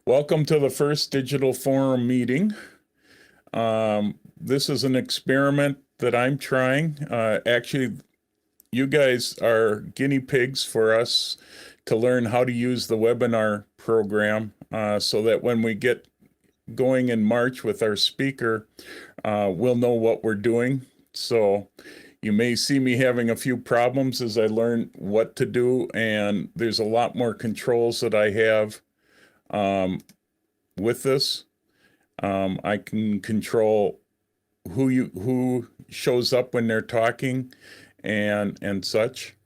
Welcome to the first Digital Forum meeting. This is an experiment that I'm trying. Actually, you guys are guinea pigs for us to learn how to use the webinar program so that when we get going in March with our speaker, we'll know what we're doing. So you may see me having a few problems as I learn what to do, and there's a lot more controls that I have with this. I can control who shows up when they're talking and such.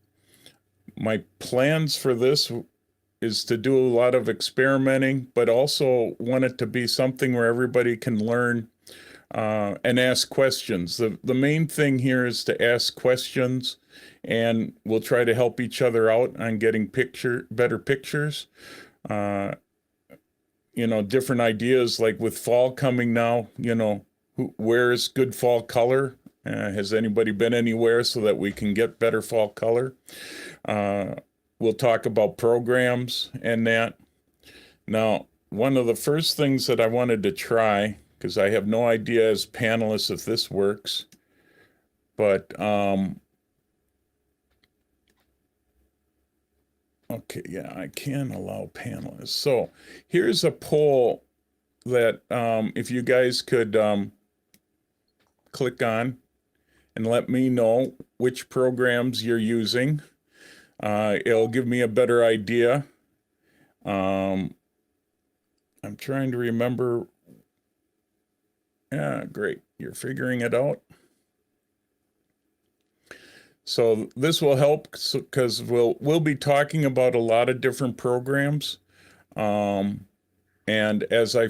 My plans for this is to do a lot of experimenting, but also want it to be something where everybody can learn and ask questions. The main thing here is to ask questions, and we'll try to help each other out on getting better pictures. Different ideas, like with fall coming now, where's good fall color? Has anybody been anywhere so that we can get better fall color? We'll talk about programs and that. Now, one of the first things that I wanted to try, because I have no idea as panelists if this works, but okay, yeah, I can allow panelists. So here's a poll that if you guys could click on and let me know which programs you're using. It'll give me a better idea. I'm trying to remember. Yeah, great. You're figuring it out. So this will help because we'll be talking about a lot of different programs. And as I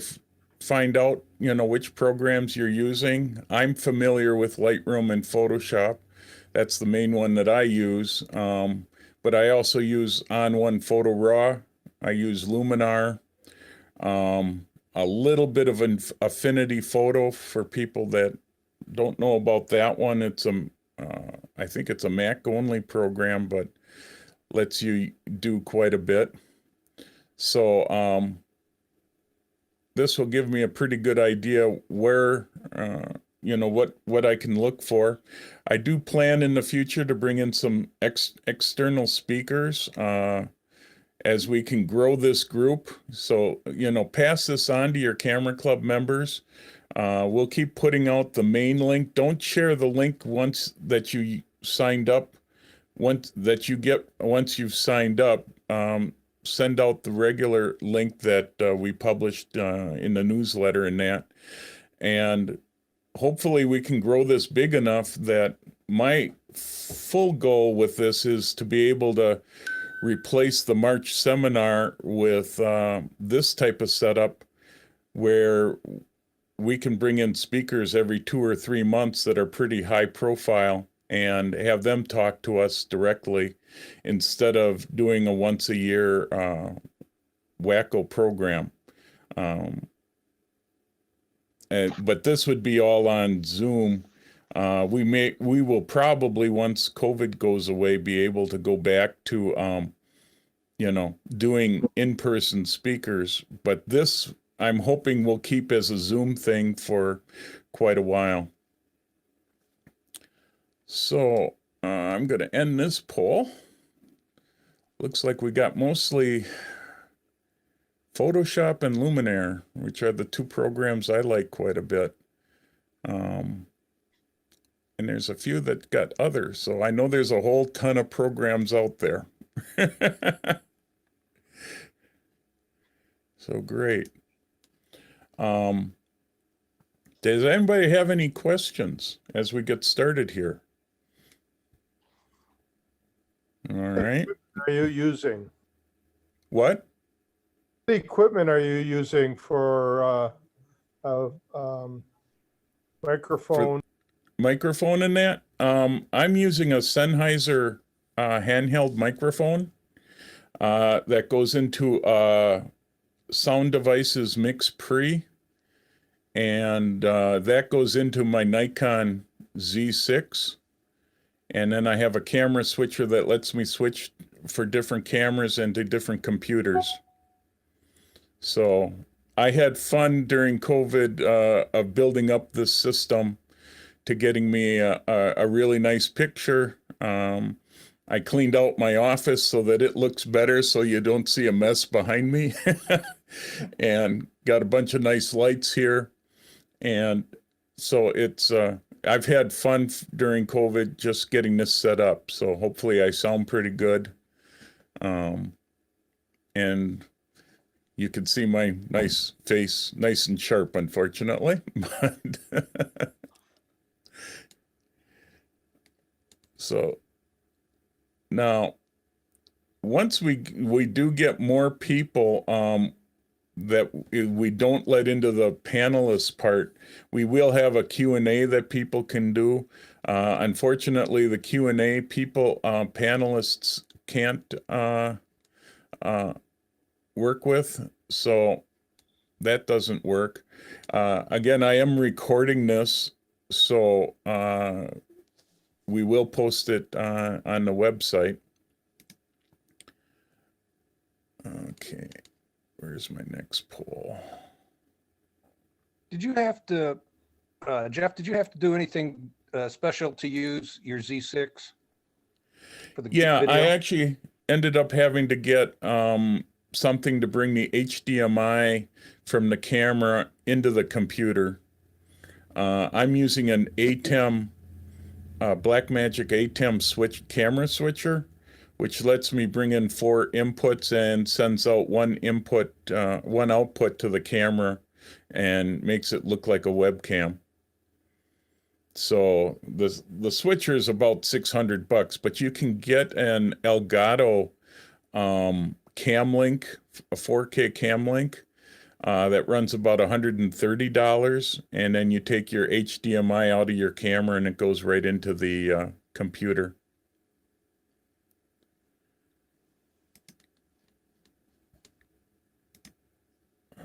find out, which programs you're using, I'm familiar with Lightroom and Photoshop. That's the main one that I use. But I also use ON1 Photo Raw. I use Luminar. A little bit of an Affinity Photo for people that don't know about that one. I think it's a Mac only program, but lets you do quite a bit. So this will give me a pretty good idea where, what I can look for. I do plan in the future to bring in some external speakers as we can grow this group. So, pass this on to your Camera Club members. We'll keep putting out the main link. Don't share the link once that you signed up. Once you've signed up, send out the regular link that we published in the newsletter and that. And hopefully we can grow this big enough that my full goal with this is to be able to replace the March seminar with this type of setup where we can bring in speakers every 2 or 3 months that are pretty high profile and have them talk to us directly instead of doing a once a year wacko program. But this would be all on Zoom. We will probably, once COVID goes away, be able to go back to doing in-person speakers. But this, I'm hoping, we'll keep as a Zoom thing for quite a while. So I'm going to end this poll. Looks like we got mostly Photoshop and Luminar, which are the two programs I like quite a bit. And there's a few that got others. So I know there's a whole ton of programs out there. So great. Does anybody have any questions as we get started here? All right. Are you using? What? What equipment are you using for microphone? Microphone in that? I'm using a Sennheiser handheld microphone that goes into Sound Devices Mix Pre, and that goes into my Nikon Z6. And then I have a camera switcher that lets me switch for different cameras and to different computers. So I had fun during COVID of building up this system to getting me a really nice picture. I cleaned out my office so that it looks better so you don't see a mess behind me. And got a bunch of nice lights here. And so I've had fun during COVID just getting this set up. So hopefully I sound pretty good. And you can see my nice face, nice and sharp, unfortunately. But so now, once we do get more people that we don't let into the panelist part, we will have a Q&A that people can do. Unfortunately, the Q&A people, panelists can't work with, so that doesn't work. Again, I am recording this, so we will post it on the website. Okay, where's my next poll? Did you have to, Jeff, did you have to do anything special to use your Z6 for the Yeah, video? I actually ended up having to get something to bring the HDMI from the camera into the computer. I'm using an ATEM, Blackmagic ATEM camera switcher, which lets me bring in 4 inputs and sends out one output to the camera and makes it look like a webcam. So the switcher is about $600, but you can get an Elgato cam link, a 4K cam link that runs about $130, and then you take your HDMI out of your camera and it goes right into the computer.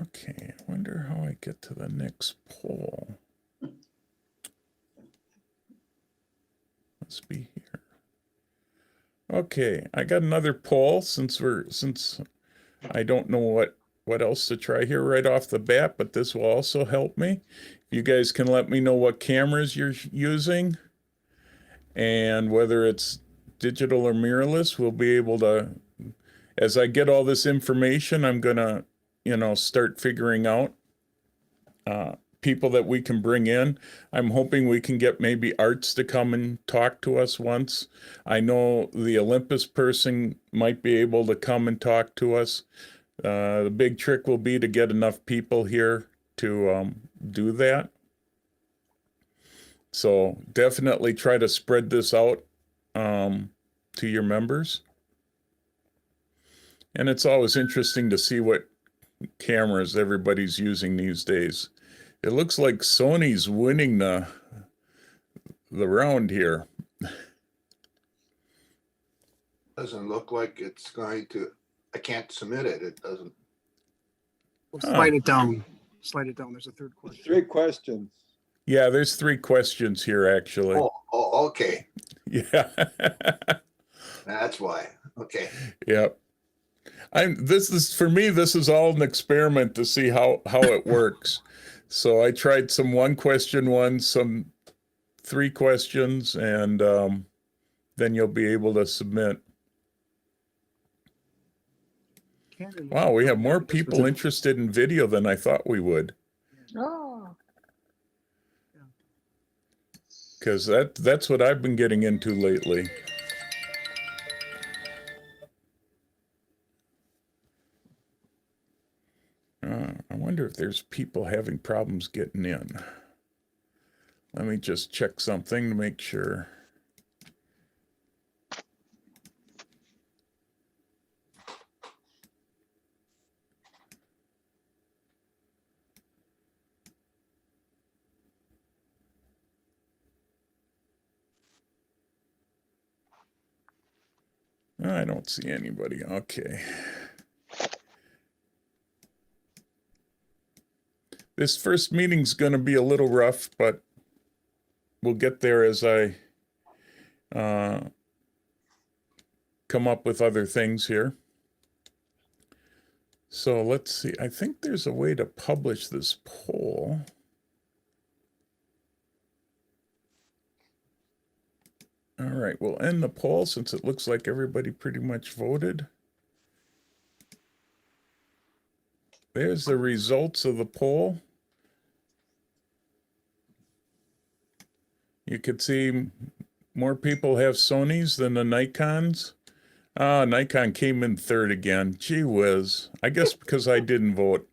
Okay, I wonder how I get to the next poll. Must be here. Okay, I got another poll since I don't know what else to try here right off the bat, but this will also help me. You guys can let me know what cameras you're using and whether it's digital or mirrorless. We'll be able to, as I get all this information, I'm gonna, start figuring out people that we can bring in. I'm hoping we can get maybe Arts to come and talk to us once. I know the Olympus person might be able to come and talk to us. The big trick will be to get enough people here to do that. So definitely try to spread this out to your members. And it's always interesting to see what cameras everybody's using these days. It looks like Sony's winning the round here. Doesn't look like it's going to, I can't submit it. It doesn't. We'll slide it down. Slide it down. There's a third question. 3 questions. Yeah, there's 3 questions here actually. Oh, okay. Yeah. That's why. Okay. Yep. This is all an experiment to see how it works. So I tried some 1 question ones, some 3 questions, and then you'll be able to submit. Wow, we have more people interested in video than I thought we would. Oh. Because that's what I've been getting into lately. I wonder if there's people having problems getting in. Let me just check something to make sure. I don't see anybody. Okay. This first meeting's going to be a little rough, but we'll get there as I come up with other things here. So let's see. I think there's a way to publish this poll. All right, we'll end the poll since it looks like everybody pretty much voted. There's the results of the poll. You could see more people have Sonys than the Nikons. Nikon came in third again. Gee whiz. I guess because I didn't vote.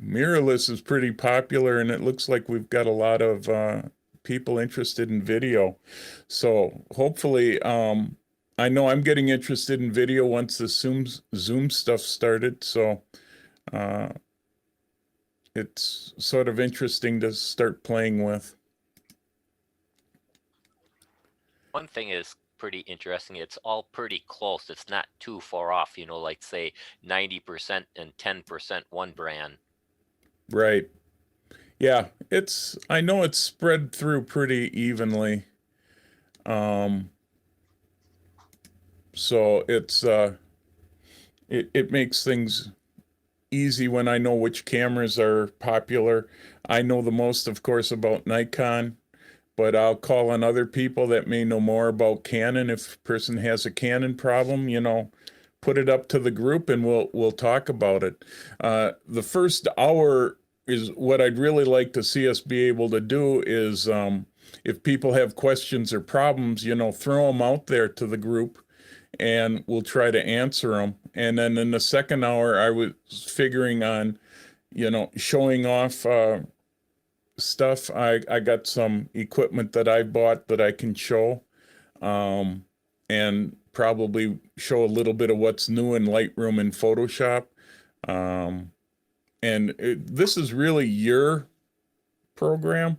Mirrorless is pretty popular, and it looks like we've got a lot of people interested in video. So hopefully, I know I'm getting interested in video once the Zoom stuff started. So it's sort of interesting to start playing with. One thing is pretty interesting. It's all pretty close. It's not too far off, like say 90% and 10% one brand. Right. Yeah, I know it's spread through pretty evenly. So it makes things easy when I know which cameras are popular. I know the most, of course, about Nikon, but I'll call on other people that may know more about Canon. If a person has a Canon problem, put it up to the group and we'll talk about it. The first hour is what I'd really like to see us be able to do is if people have questions or problems, throw them out there to the group and we'll try to answer them. And then in the second hour, I was figuring on, showing off stuff. I got some equipment that I bought that I can show and probably show a little bit of what's new in Lightroom and Photoshop. And this is really your program.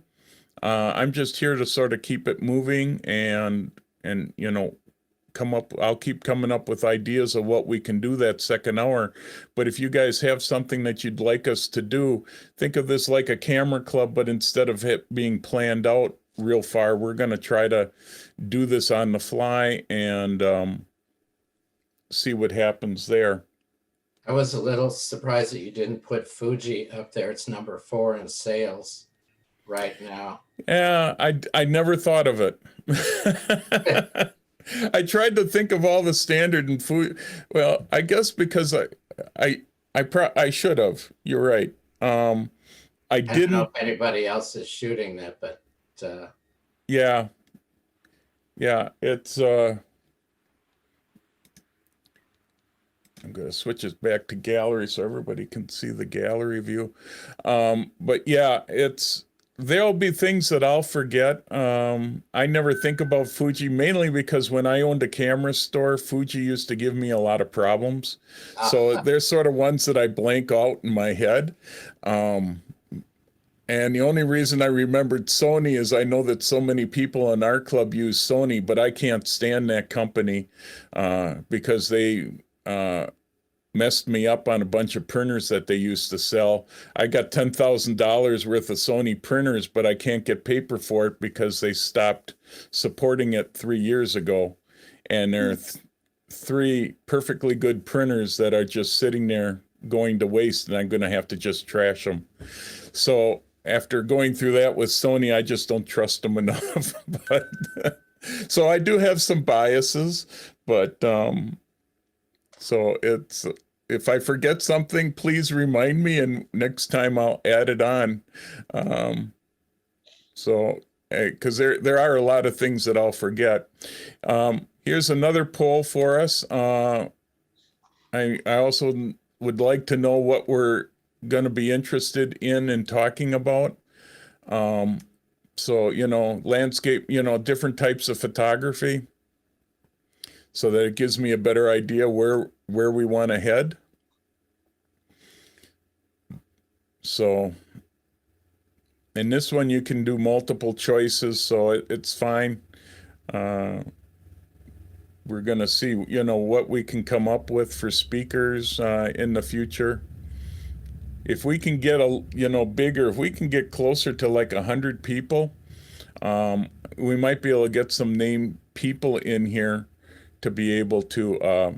I'm just here to sort of keep it moving and I'll keep coming up with ideas of what we can do that second hour. But if you guys have something that you'd like us to do, think of this like a camera club, but instead of it being planned out real far, we're going to try to do this on the fly and see what happens there. I was a little surprised that you didn't put Fuji up there. It's number 4 in sales right now. Yeah, I never thought of it. I tried to think of all the standard and food. Well, I guess because I should have. You're right. I I don't know didn't. if anybody else is shooting that, but Yeah. It's. I'm going to switch it back to gallery so everybody can see the gallery view. But yeah, there'll be things that I'll forget. I never think about Fuji, mainly because when I owned a camera store, Fuji used to give me a lot of problems. So they're sort of ones that I blank out in my head. And the only reason I remembered Sony is I know that so many people in our club use Sony, but I can't stand that company because they messed me up on a bunch of printers that they used to sell. I got $10,000 worth of Sony printers, but I can't get paper for it because they stopped supporting it 3 years ago. And there are 3 perfectly good printers that are just sitting there going to waste, and I'm going to have to just trash them. So after going through that with Sony, I just don't trust them enough. But so I do have some biases, but so if I forget something, please remind me, and next time I'll add it on. Because there are a lot of things that I'll forget. Here's another poll for us. I also would like to know what we're going to be interested in and talking about. So, landscape, different types of photography, so that it gives me a better idea where we want to head. So, in this one, you can do multiple choices, so it's fine. We're going to see, what we can come up with for speakers in the future. If we can get bigger, if we can get closer to like 100 people, we might be able to get some named people in here to be able to,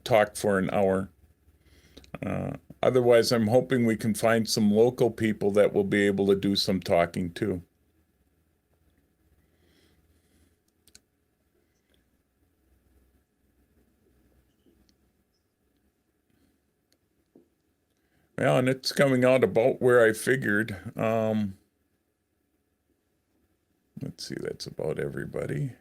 talk for an hour. Otherwise, I'm hoping we can find some local people that will be able to do some talking too. Well, and it's coming out about where I figured. Let's see, that's about everybody.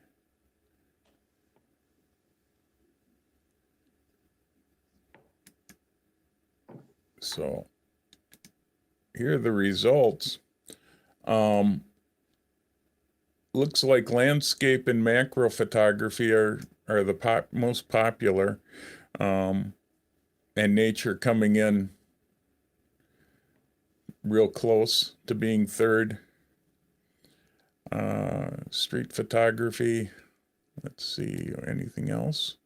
So here are the results. Looks like landscape and macro photography are the most popular, and nature coming in real close to being third. Street photography. Let's see, anything else?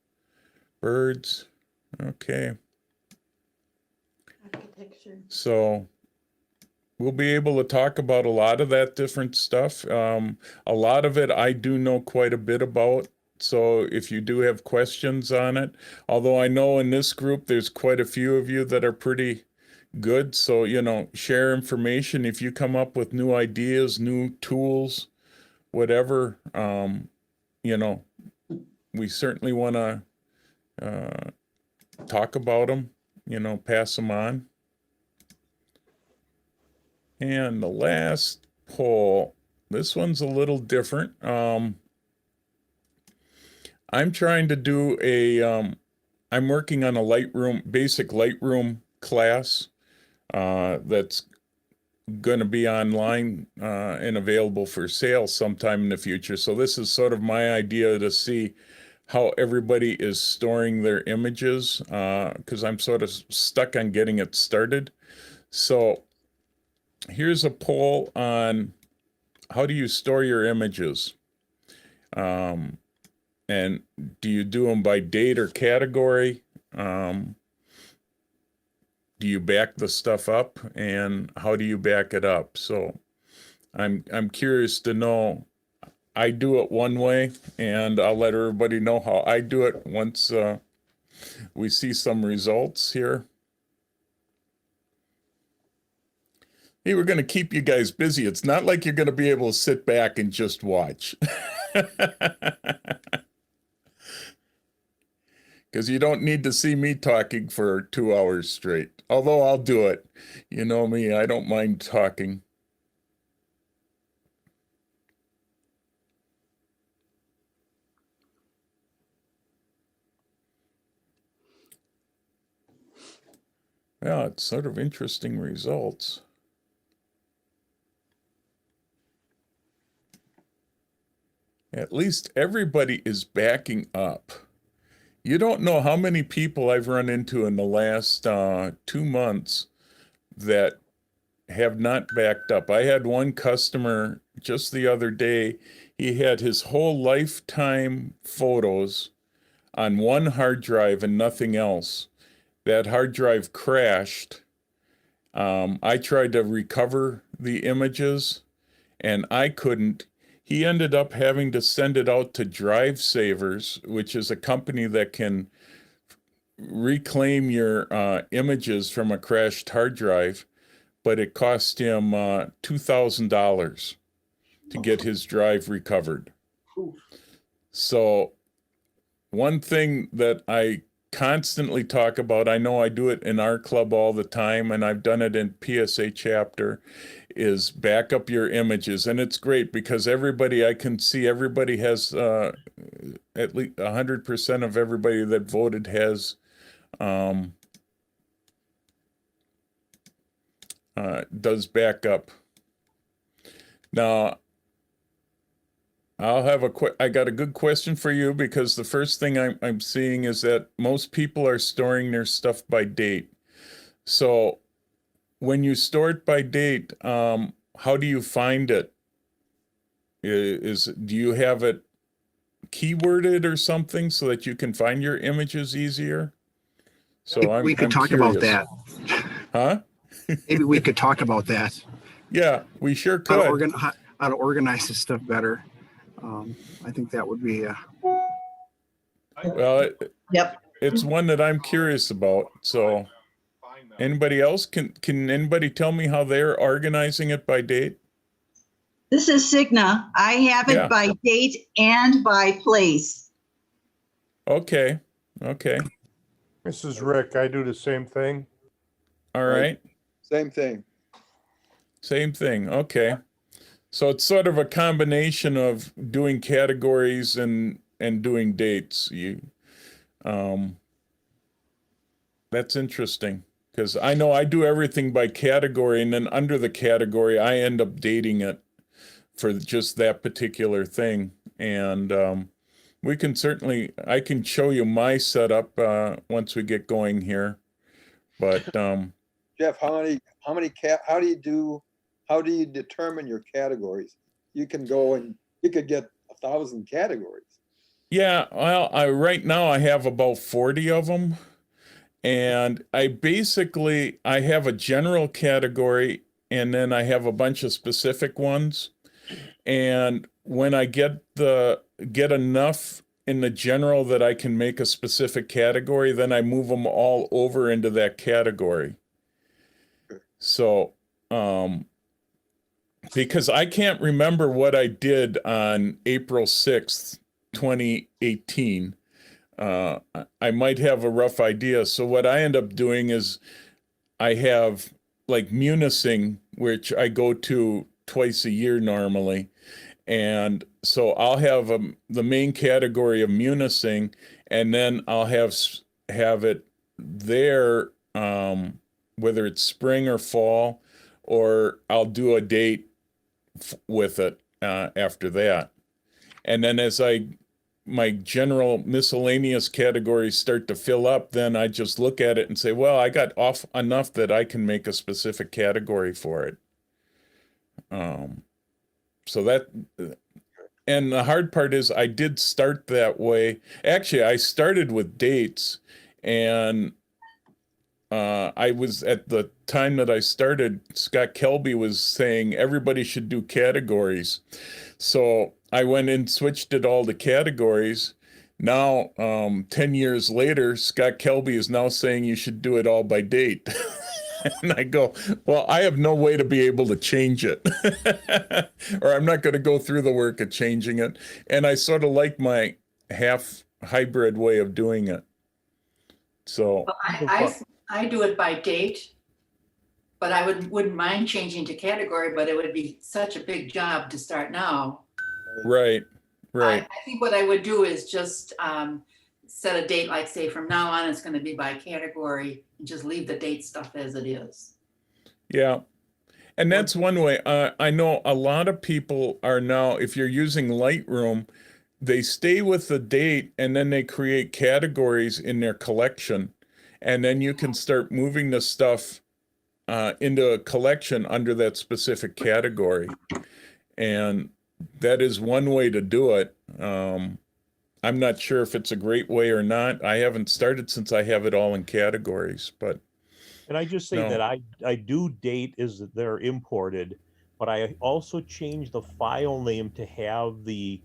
Birds. Okay. Architecture. So we'll be able to talk about a lot of that different stuff. A lot of it I do know quite a bit about. So if you do have questions on it, although I know in this group there's quite a few of you that are pretty good. So, share information. If you come up with new ideas, new tools, whatever, we certainly want to talk about them, pass them on. And the last poll, this one's a little different. I'm trying to do I'm working on a basic Lightroom class that's going to be online and available for sale sometime in the future. So this is sort of my idea to see how everybody is storing their images, because I'm sort of stuck on getting it started. So here's a poll on how do you store your images? And do you do them by date or category? Do you back the stuff up, and how do you back it up? So I'm curious to know. I do it one way, and I'll let everybody know how I do it once we see some results here. Hey, we're going to keep you guys busy. It's not like you're going to be able to sit back and just watch. Because you don't need to see me talking for 2 hours straight. Although I'll do it. You know me, I don't mind talking. Yeah, it's sort of interesting results. At least everybody is backing up. You don't know how many people I've run into in the last 2 months that have not backed up. I had one customer just the other day. He had his whole lifetime photos on one hard drive and nothing else. That hard drive crashed. I tried to recover the images and I couldn't. He ended up having to send it out to Drive Savers, which is a company that can reclaim your images from a crashed hard drive, but it cost him $2,000 to get his drive recovered. So one thing that I constantly talk about, I know I do it in our club all the time, and I've done it in PSA chapter, is back up your images. And it's great because I can see everybody has, at least 100% of everybody that voted has does backup. Now, I got a good question for you, because the first thing I'm seeing is that most people are storing their stuff by date. So when you store it by date, how do you find it? Do you have it keyworded or something so that you can find your images easier? So We could I'm talk about curious. that. Huh? Maybe we could talk about that. Yeah, we sure How could. to organize this stuff better. I think that would be. I Well, Yep. it's one that I'm curious about. So anybody else, can anybody tell me how they're organizing it by date? This is Cigna. I have Yeah. it by date and by place. Okay. Okay. This is Rick. I do the same thing. All Right. right. Same thing. Same thing. Okay. So it's sort of a combination of doing categories and doing dates. That's interesting because I know I do everything by category, and then under the category I end up dating it for just that particular thing. And we can certainly, I can show you my setup once we get going here. But Jeff, how do you determine your categories? You can go and you could get 1,000 categories. yeah, well, right now I have about 40 of them. And I have a general category, and then I have a bunch of specific ones. And when I get enough in the general that I can make a specific category, then I move them all over into that category. So, because I can't remember what I did on April 6th, 2018. I might have a rough idea. So what I end up doing is I have like Munising, which I go to twice a year normally. And so I'll have the main category of Munising, and then I'll have it there, whether it's spring or fall, or I'll do a date with it after that. And then as my general miscellaneous categories start to fill up, then I just look at it and say, well, I got off enough that I can make a specific category for it. So that, and the hard part is I did start that way. Actually, I started with dates, and I was, at the time that I started, Scott Kelby was saying everybody should do categories. So I went and switched it all to categories. Now, 10 years later, Scott Kelby is now saying you should do it all by date. And I go, well, I have no way to be able to change it. Or I'm not going to go through the work of changing it. And I sort of like my half hybrid way of doing it. So Well, I do it by date, but I wouldn't mind changing to category, but it would be such a big job to start now. right. I think what I would do is just set a date, like say from now on, it's going to be by category, and just leave the date stuff as it is. Yeah. And that's one way. I know a lot of people are now, if you're using Lightroom, they stay with the date and then they create categories in their collection. And then you can start moving the stuff into a collection under that specific category. And that is one way to do it. I'm not sure if it's a great way or not. I haven't started since I have it all in categories, but And I just say No. that I do date is that they're imported, but I also change the file name to have the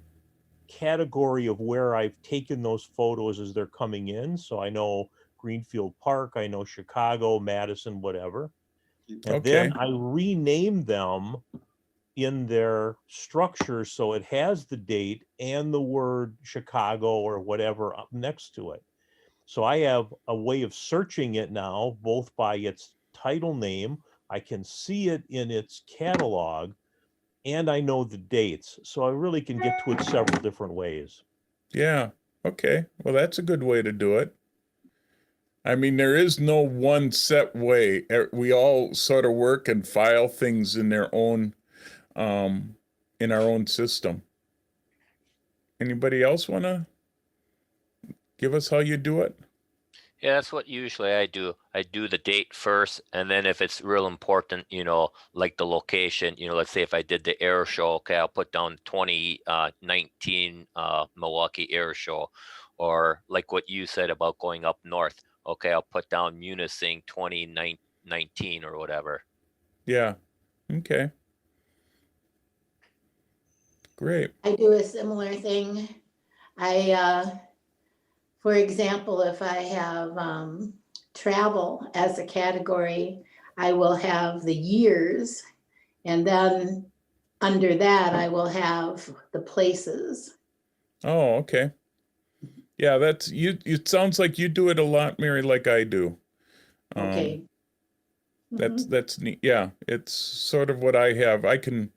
category of where I've taken those photos as they're coming in. So I know Greenfield Park, I know Chicago, Madison, whatever. And then I rename them in their structure so it has the date and the word Chicago or whatever up next to it. So I have a way of searching it now, both by its title name, I can see it in its catalog, and I know the dates. So I really can get to it several different ways. yeah. Okay. Well, that's a good way to do it. I mean, there is no one set way. We all sort of work and file things in their own, in our own system. Anybody else want to give us how you do it? Yeah, that's what usually I do. I do the date first, and then if it's real important, like the location, let's say if I did the air show, okay, I'll put down 2019 Milwaukee Air Show, or like what you said about going up north. Okay, I'll put down Munising 2019 or whatever. Yeah. Okay. Great. I do a similar thing. I For example, if I have travel as a category, I will have the years, and then under that, I will have the places. Oh, okay. Yeah, that's you. It sounds like you do it a lot, Mary, like I do. Okay. That's neat. Yeah, it's sort of what I have. I can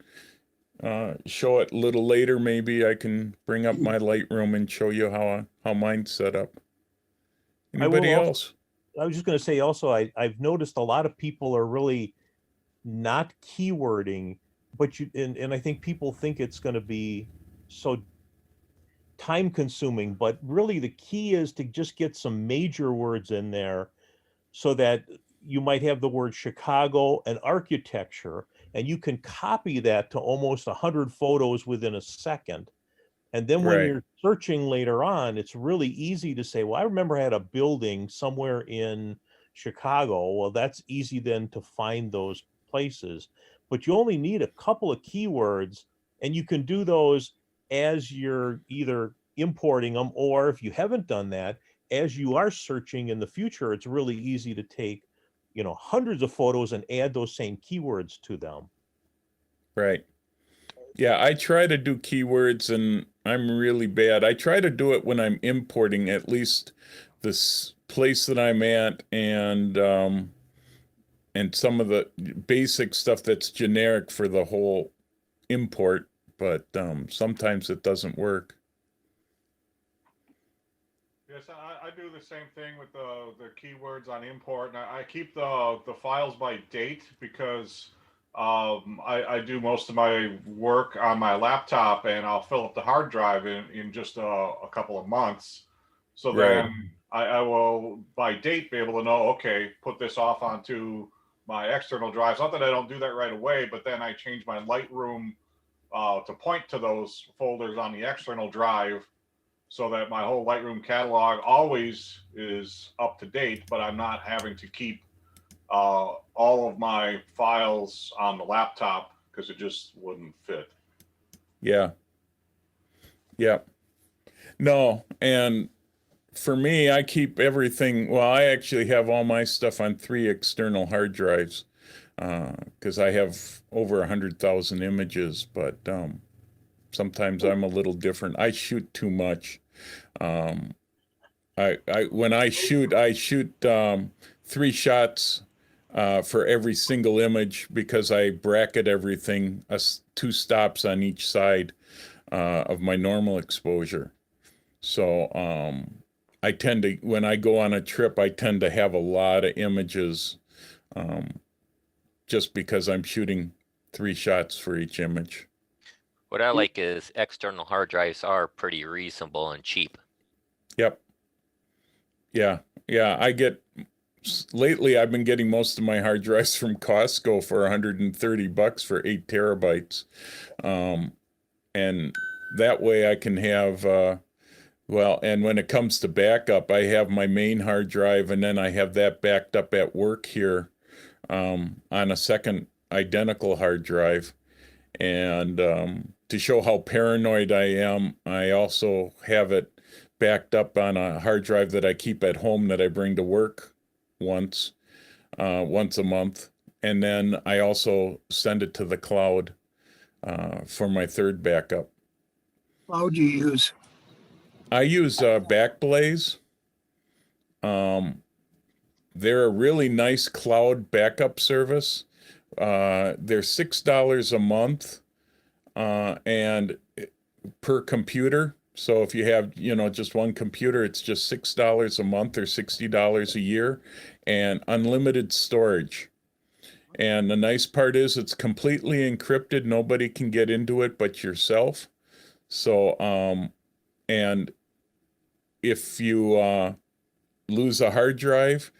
show it a little later. Maybe I can bring up my Lightroom and show you how mine's set up. I will Anybody also- else? I was just going to say also, I've noticed a lot of people are really not keywording, but and I think people think it's going to be so time consuming, but really the key is to just get some major words in there so that you might have the word Chicago and architecture, and you can copy that to almost 100 photos within a second. And then when Right. you're searching later on, it's really easy to say, well, I remember I had a building somewhere in Chicago. Well, that's easy then to find those places. But you only need a couple of keywords, and you can do those as you're either importing them, or if you haven't done that, as you are searching in the future, it's really easy to take, hundreds of photos and add those same keywords to them. Right. Yeah, I try to do keywords and I'm really bad. I try to do it when I'm importing at least this place that I'm at and some of the basic stuff that's generic for the whole import, but sometimes it doesn't work. Yes, I do the same thing with the keywords on import, and I keep the files by date because I do most of my work on my laptop, and I'll fill up the hard drive in just a couple of months. So Right. then I will, by date, be able to know, okay, put this off onto my external drives. Not that I don't do that right away, but then I change my Lightroom to point to those folders on the external drive so that my whole Lightroom catalog always is up to date, but I'm not having to keep all of my files on the laptop because it just wouldn't fit. Yeah. Yeah. No, and for me, I keep everything. Well, I actually have all my stuff on 3 external hard drives because I have over 100,000 images, but sometimes I'm a little different. I shoot too much. When I shoot 3 shots for every single image because I bracket everything 2 stops on each side of my normal exposure. So I tend to, when I go on a trip, I tend to have a lot of images just because I'm shooting 3 shots for each image. What I like is external hard drives are pretty reasonable and cheap. Yep. Yeah. Lately I've been getting most of my hard drives from Costco for $130 for 8 terabytes. And that way I can have, and when it comes to backup, I have my main hard drive and then I have that backed up at work here on a second identical hard drive. And to show how paranoid I am, I also have it backed up on a hard drive that I keep at home that I bring to work once a month. And then I also send it to the cloud for my third backup. Cloud you use? I use Backblaze. They're a really nice cloud backup service. They're $6 a month and per computer. So if you have, just one computer, it's just $6 a month or $60 a year and unlimited storage. And the nice part is it's completely encrypted. Nobody can get into it but yourself. So, and if you lose a hard drive,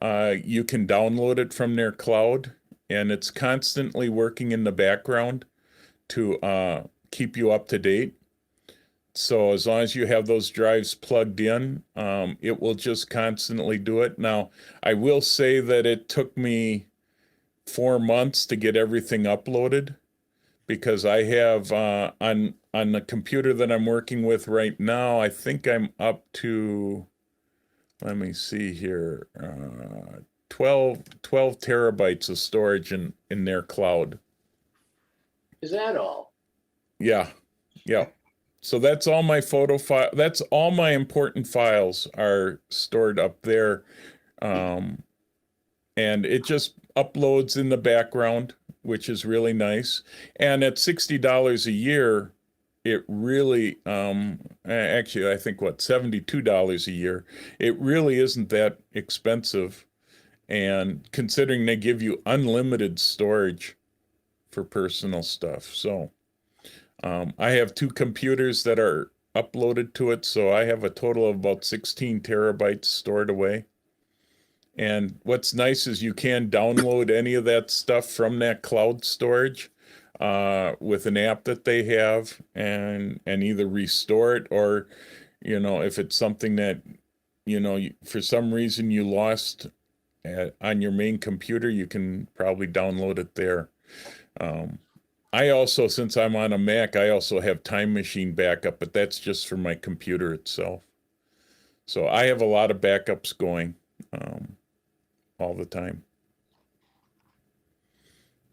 you can download it from their cloud, and it's constantly working in the background to keep you up to date. So as long as you have those drives plugged in, it will just constantly do it. Now, I will say that it took me 4 months to get everything uploaded because I have on the computer that I'm working with right now, I think I'm up to let me see here, 12 terabytes of storage in their cloud. Is that all? Yeah, yeah. So that's all my photo file. That's all my important files are stored up there. And it just uploads in the background, which is really nice. And at $60 a year, it really, actually, I think $72 a year, it really isn't that expensive. And considering they give you unlimited storage for personal stuff. So I have 2 computers that are uploaded to it. So I have a total of about 16 terabytes stored away. And what's nice is you can download any of that stuff from that cloud storage with an app that they have and either restore it or, if it's something that, for some reason you lost on your main computer, you can probably download it there. I also, since I'm on a Mac, I also have Time Machine backup, but that's just for my computer itself. So I have a lot of backups going all the time.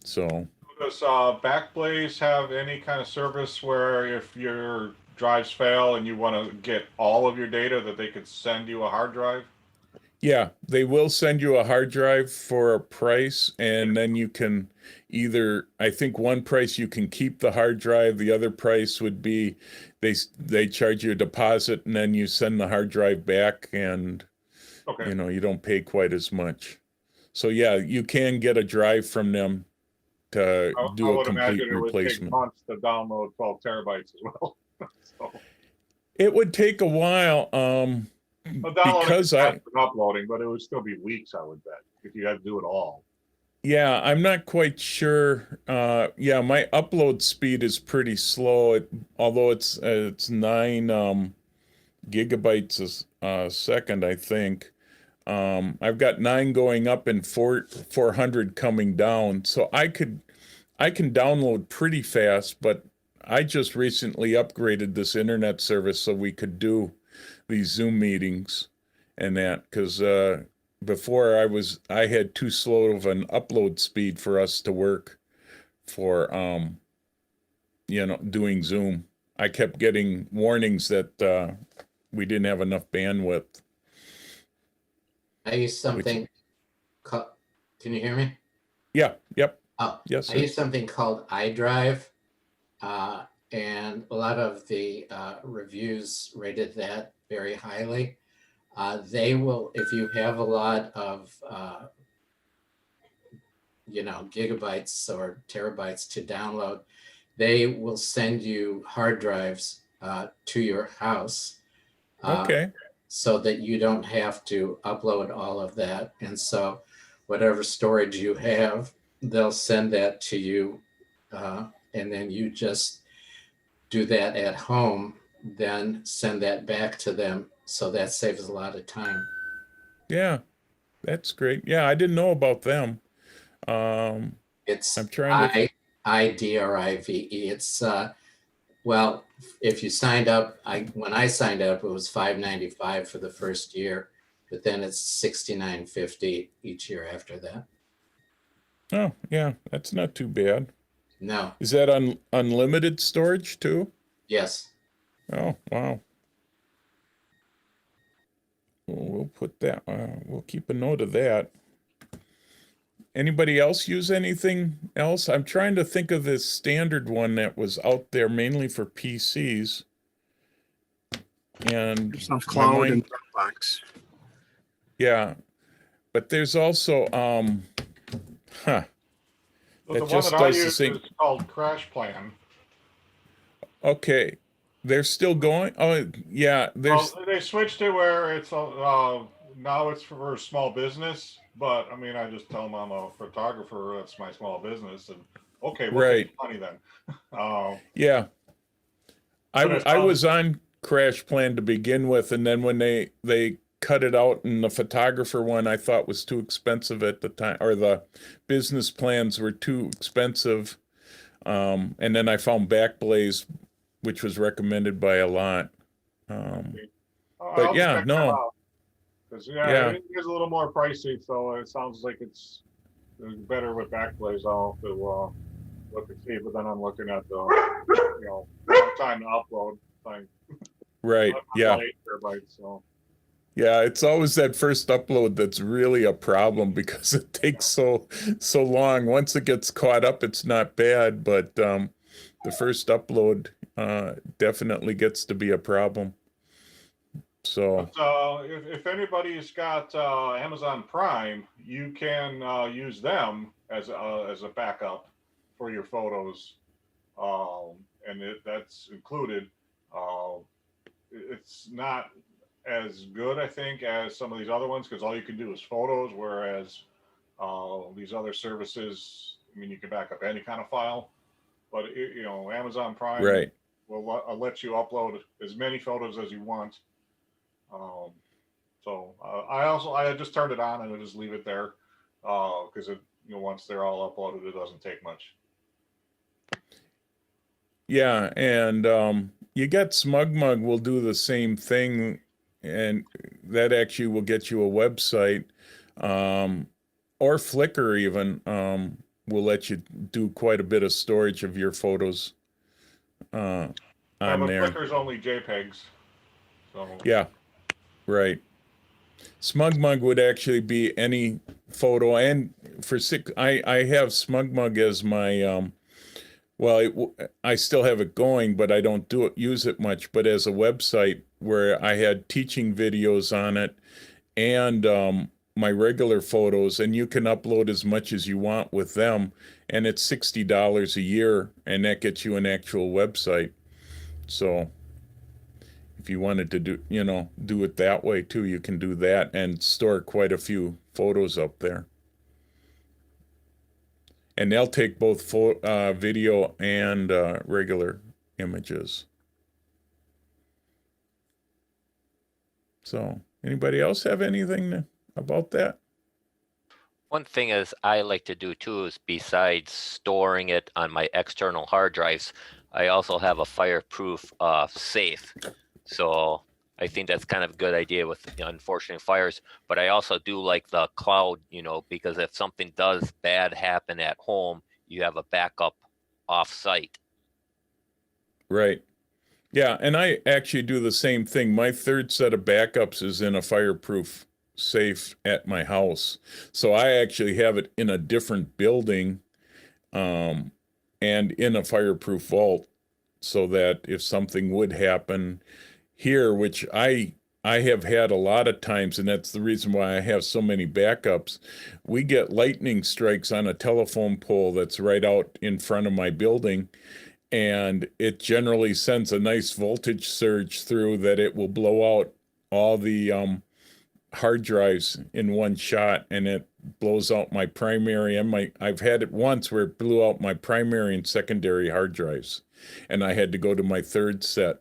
So Does Backblaze have any kind of service where if your drives fail and you want to get all of your data, that they could send you a hard drive? yeah, they will send you a hard drive for a price, and then you can either, I think one price you can keep the hard drive, the other price would be they charge you a deposit and then you send the hard drive back, and Okay. you don't pay quite as much. So yeah, you can get a drive from them to do I a would complete imagine it would take replacement. months to download 12 terabytes as well. So, It would take a while, well, downloading because is faster than uploading, but it would still be weeks, I would bet, if you had to do it all. yeah, I'm not quite sure. Yeah, my upload speed is pretty slow. Although it's 9 gigabytes a second, I think. I've got 9 going up and 400 coming down. So I can download pretty fast, but I just recently upgraded this internet service so we could do these Zoom meetings and that, because before I had too slow of an upload speed for us to work for doing Zoom. I kept getting warnings that we didn't have enough bandwidth. I use something called, can you hear me? Yeah, yep. Oh, Yes, I sir. use something called iDrive, and a lot of the reviews rated that very highly. They will, if you have a lot of, gigabytes or terabytes to download, they will send you hard drives to your house. Okay. So that you don't have to upload all of that. And so whatever storage you have, they'll send that to you. And then you just do that at home, then send that back to them. So that saves a lot of time. Yeah, that's great. Yeah, I didn't know about them. It's I'm trying to. iDrive. It's well, if you signed up, when I signed up, it was $5.95 for the first year, but then it's $69.50 each year after that. Oh, yeah, that's not too bad. No, Is that unlimited storage too? yes. Oh, wow. We'll put that. We'll keep a note of that. Anybody else use anything else? I'm trying to think of this standard one that was out there mainly for PCs. And Microsoft my Cloud mind- and Dropbox. yeah, but there's also Well, That the one just that I does the use same- is called Crash Plan. Okay, they're still going. Oh, yeah. There's Well, they switched it where it's now it's for small business. But I mean, I just tell them I'm a photographer. That's my small business, and okay, we'll Right. take money then. yeah. But it's I was on Crash Plan to begin with, and then when they cut it out, and the photographer one I thought was too expensive at the time, or the business plans were too expensive. And then I found Backblaze, which was recommended by a lot. I'll But yeah, check that no. out. Because Yeah. it is a little more pricey, so it sounds like it's better with Backblaze. I'll have to look and see, but then I'm looking at the long time to upload thing. Right. Yeah. About 8 terabytes, so. Yeah, it's always that first upload that's really a problem because it takes so long. Once it gets caught up, it's not bad, but the first upload definitely gets to be a problem. So But, if anybody's got Amazon Prime, you can use them as a backup for your photos, and that's included. It's not as good, I think, as some of these other ones because all you can do is photos, whereas these other services, I mean, you can back up any kind of file, but Amazon Prime right. will let you upload as many photos as you want. I just turned it on and I just leave it there because once they're all uploaded, it doesn't take much. Yeah, and you got SmugMug will do the same thing, and that actually will get you a website, or Flickr even will let you do quite a bit of storage of your photos on But there. Flickr's only JPEGs. So Yeah, right. SmugMug would actually be any photo, and I have SmugMug as my I still have it going, but I don't use it much. But as a website where I had teaching videos on it and my regular photos, and you can upload as much as you want with them, and it's $60 a year, and that gets you an actual website. So if you wanted to do it that way too, you can do that and store quite a few photos up there. And they'll take both video and regular images. So, anybody else have anything about that? One thing is I like to do too is besides storing it on my external hard drives, I also have a fireproof safe. So I think that's kind of a good idea with unfortunate fires, but I also do like the cloud, because if something does bad happen at home, you have a backup off site. Right. Yeah, and I actually do the same thing. My third set of backups is in a fireproof safe at my house. So I actually have it in a different building and in a fireproof vault so that if something would happen here, which I have had a lot of times, and that's the reason why I have so many backups, we get lightning strikes on a telephone pole that's right out in front of my building, and it generally sends a nice voltage surge through that it will blow out all the hard drives in one shot, and it blows out my primary and I've had it once where it blew out my primary and secondary hard drives, and I had to go to my third set.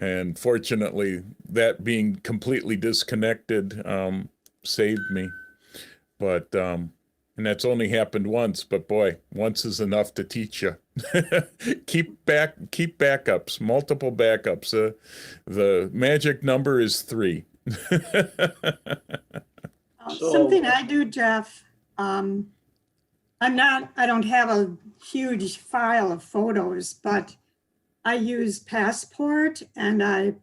And fortunately, that being completely disconnected saved me. But and that's only happened once. But boy, once is enough to teach you. Keep backups, multiple backups. The magic number is 3. Something I do, Jeff. I don't have a huge file of photos, but I use Passport, and I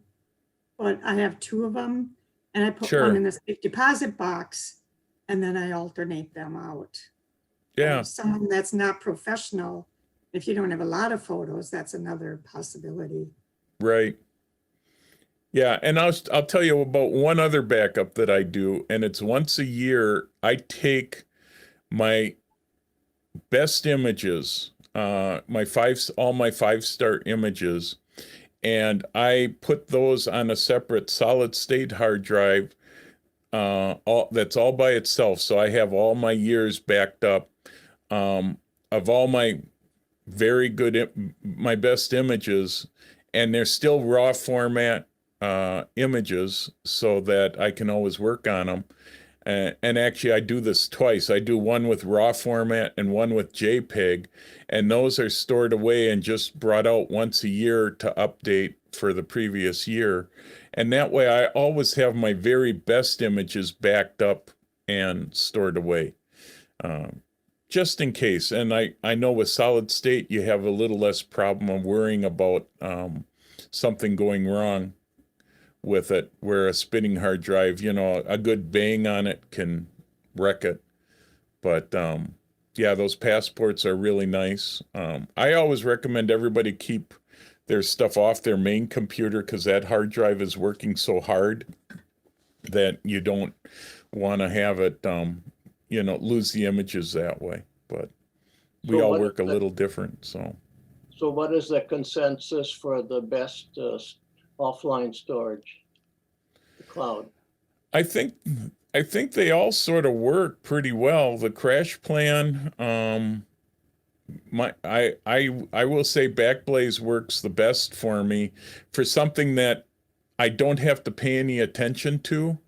have 2 of them, and I put one in the safe deposit box, and then I alternate them out. Yeah. Someone that's not professional, if you don't have a lot of photos, that's another possibility. Right. Yeah, and I'll tell you about one other backup that I do, and it's once a year. I take my best images, all my 5-star images, and I put those on a separate solid state hard drive. That's all by itself. So I have all my years backed up of all my very good, my best images, and they're still raw format images so that I can always work on them. And actually, I do this twice. I do one with raw format and one with JPEG, and those are stored away and just brought out once a year to update for the previous year. And that way I always have my very best images backed up and stored away. Just in case. And I know with solid state, you have a little less problem of worrying about something going wrong with it, where a spinning hard drive, you know, a good bang on it can wreck it. But yeah, those passports are really nice. I always recommend everybody keep their stuff off their main computer, because that hard drive is working so hard that you don't want to have it, you know, lose the images that way. But we So all what work a is the- little different, so. So what is the consensus for the best offline storage? The cloud. I think they all sort of work pretty well. The Crash Plan, I will say Backblaze works the best for me for something that I don't have to pay any attention to,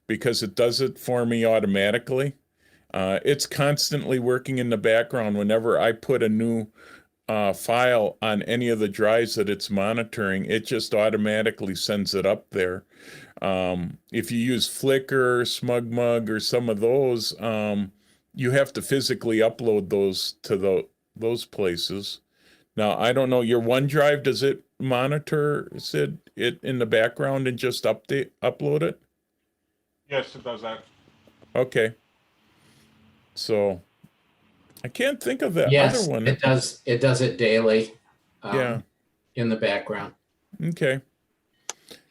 because it does it for me automatically. It's constantly working in the background whenever I put a new file on any of the drives that it's monitoring. It just automatically sends it up there. If you use Flickr, SmugMug, or some of those, you have to physically upload those to those places. Now, I don't know, your OneDrive, does it monitor it in the background and just upload it? Yes, it does that. Okay. So I can't think of the Yes, other one. it does. It does it daily. Yeah. In the background. Okay.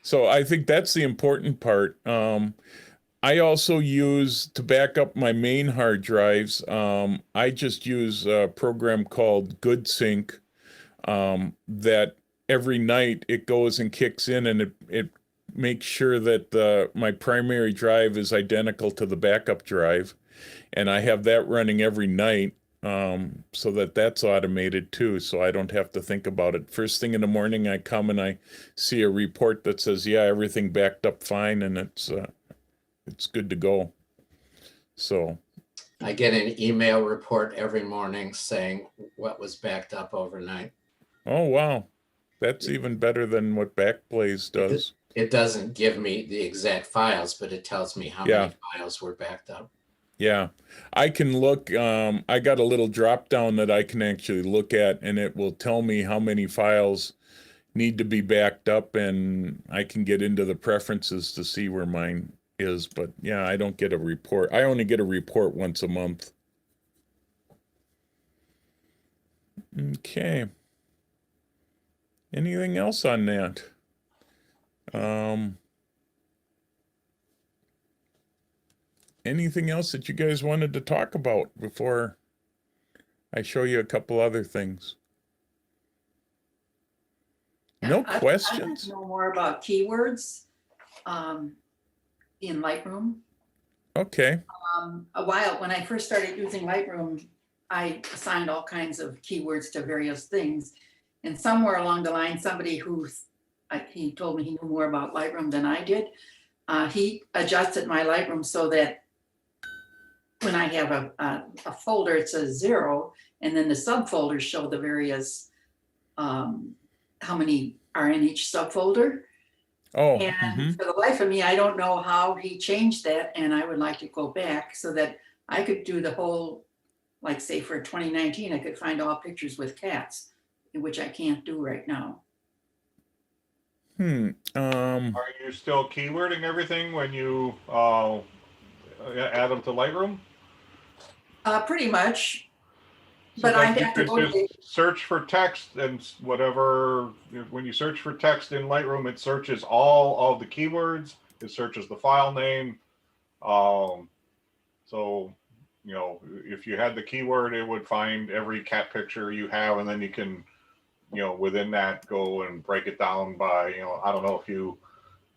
So I think that's the important part. I also use, to back up my main hard drives, I just use a program called GoodSync, that every night it goes and kicks in, and it makes sure that my primary drive is identical to the backup drive. And I have that running every night, so that's automated too, so I don't have to think about it. First thing in the morning, I come and I see a report that says, yeah, everything backed up fine, and it's good to go. So I get an email report every morning saying what was backed up overnight. oh wow, that's even better than what Backblaze does. It doesn't give me the exact files, but it tells me how many files were backed up. Yeah, I can look, I got a little drop down that I can actually look at, and it will tell me how many files need to be backed up, and I can get into the preferences to see where mine is. But yeah, I don't get a report. I only get a report once a month. Okay. Anything else on that? Anything else that you guys wanted to talk about before I show you a couple other things? No I'd questions? like to know more about keywords in Lightroom. Okay. When I first started using Lightroom, I assigned all kinds of keywords to various things. And somewhere along the line, somebody he told me he knew more about Lightroom than I did. He adjusted my Lightroom so that when I have a folder, it says 0, and then the subfolders show the various, how many are in each subfolder. Oh, and for the life of me, I don't know how he changed that, and I would like to go back so that I could do the whole, like say for 2019, I could find all pictures with cats, which I can't do right now. Are you still keywording everything when you add them to Lightroom? Pretty much. So But I then you have to could go to the, just search for text and whatever. When you search for text in Lightroom, it searches all of the keywords. It searches the file name. So, you know, if you had the keyword, it would find every cat picture you have, and then you can, you know, within that go and break it down by, you know, I don't know if you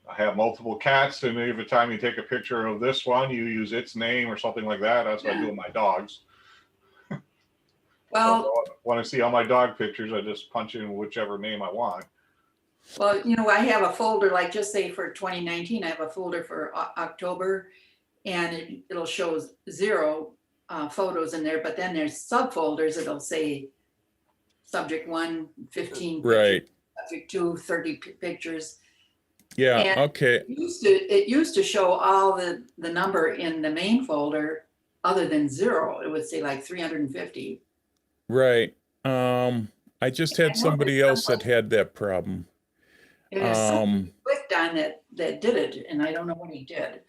have multiple cats, and every time you take a picture of this one, you use its name or something like that. That's what I do with my dogs. well, So when I see all my dog pictures, I just punch in whichever name I want. well, you know, I have a folder, like just say for 2019, I have a folder for October, and it'll show 0 photos in there, but then there's subfolders. It'll say subject 1, 15. right. subject to 30 pictures. Yeah, And okay. It used to show all the number in the main folder other than 0. It would say like 350. Right. I just had somebody else that had that problem. It was something clicked on that did it, and I don't know what he did.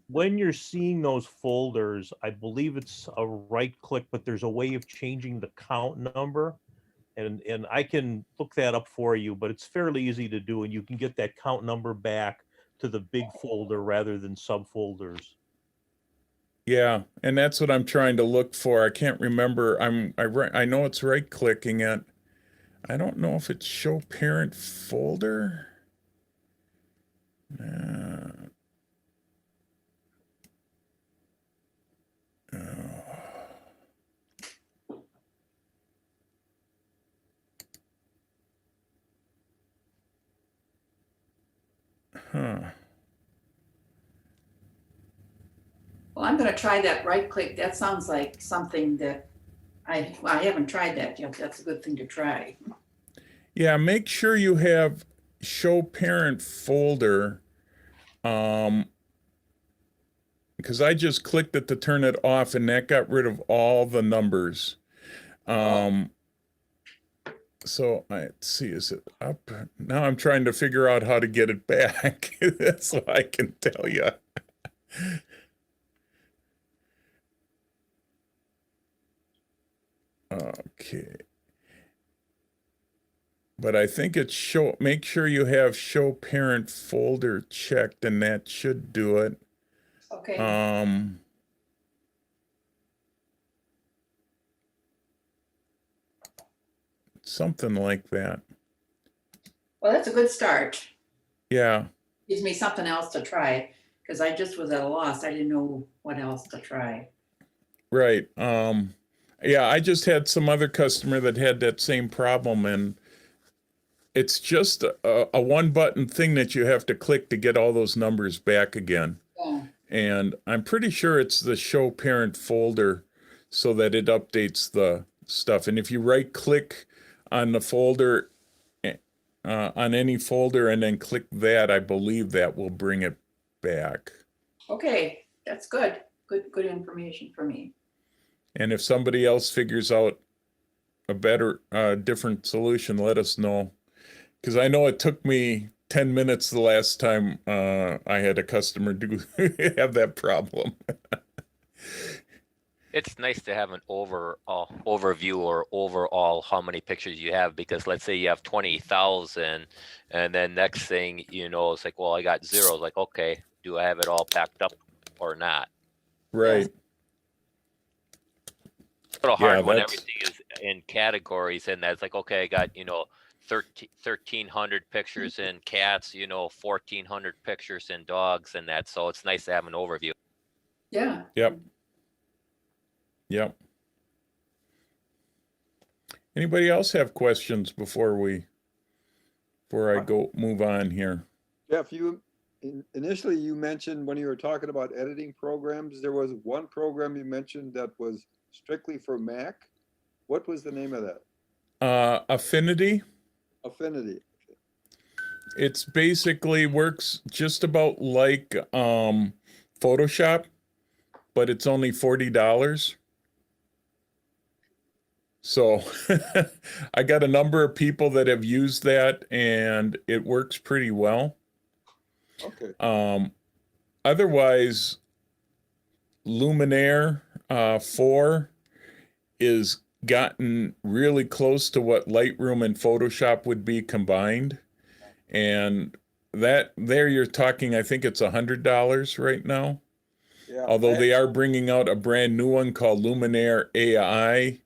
When you're seeing those folders, I believe it's a right click, but there's a way of changing the count number. And I can look that up for you, but it's fairly easy to do, and you can get that count number back to the big folder rather than subfolders. Yeah, and that's what I'm trying to look for. I can't remember. I know it's right clicking it. I don't know if it's show parent folder. Huh. Well, I'm going to try that right click. That sounds like something that I haven't tried that yet. That's a good thing to try. Yeah, make sure you have show parent folder. Because I just clicked it to turn it off and that got rid of all the numbers. So let's see, is it up? Now I'm trying to figure out how to get it back. That's all I can tell you. Okay. But I think it's make sure you have show parent folder checked and that should do it. Okay. Something like that. Well, that's a good start. Yeah. Gives me something else to try because I just was at a loss. I didn't know what else to try. Right. Yeah, I just had some other customer that had that same problem, and it's just a one button thing that you have to click to get all those numbers back again. Yeah. And I'm pretty sure it's the show parent folder so that it updates the stuff. And if you right click on the folder, on any folder and then click that, I believe that will bring it back. Okay, that's good. Good information for me. And if somebody else figures out a better, different solution, let us know. Because I know it took me 10 minutes the last time I had a customer have that problem. It's nice to have an overview or overall how many pictures you have, because let's say you have 20,000 and then next thing you know, it's like, well, I got 0. Like, okay, do I have it all packed up or not? Right. A little hard when everything is in categories, and that's like, okay, I got, 1,300 pictures in cats, 1,400 pictures in dogs and that. So it's nice to have an overview. Yeah. Yep. Yep. Anybody else have questions before I move on here? Jeff, initially you mentioned when you were talking about editing programs, there was one program you mentioned that was strictly for Mac. What was the name of that? Affinity. Affinity. It's basically works just about like Photoshop, but it's only $40. So I got a number of people that have used that and it works pretty well. Okay. Otherwise, Luminaire 4 is gotten really close to what Lightroom and Photoshop would be combined. And that there you're talking, I think it's $100 right now. Yeah, Although they are bringing out a brand new one called Luminaire AI,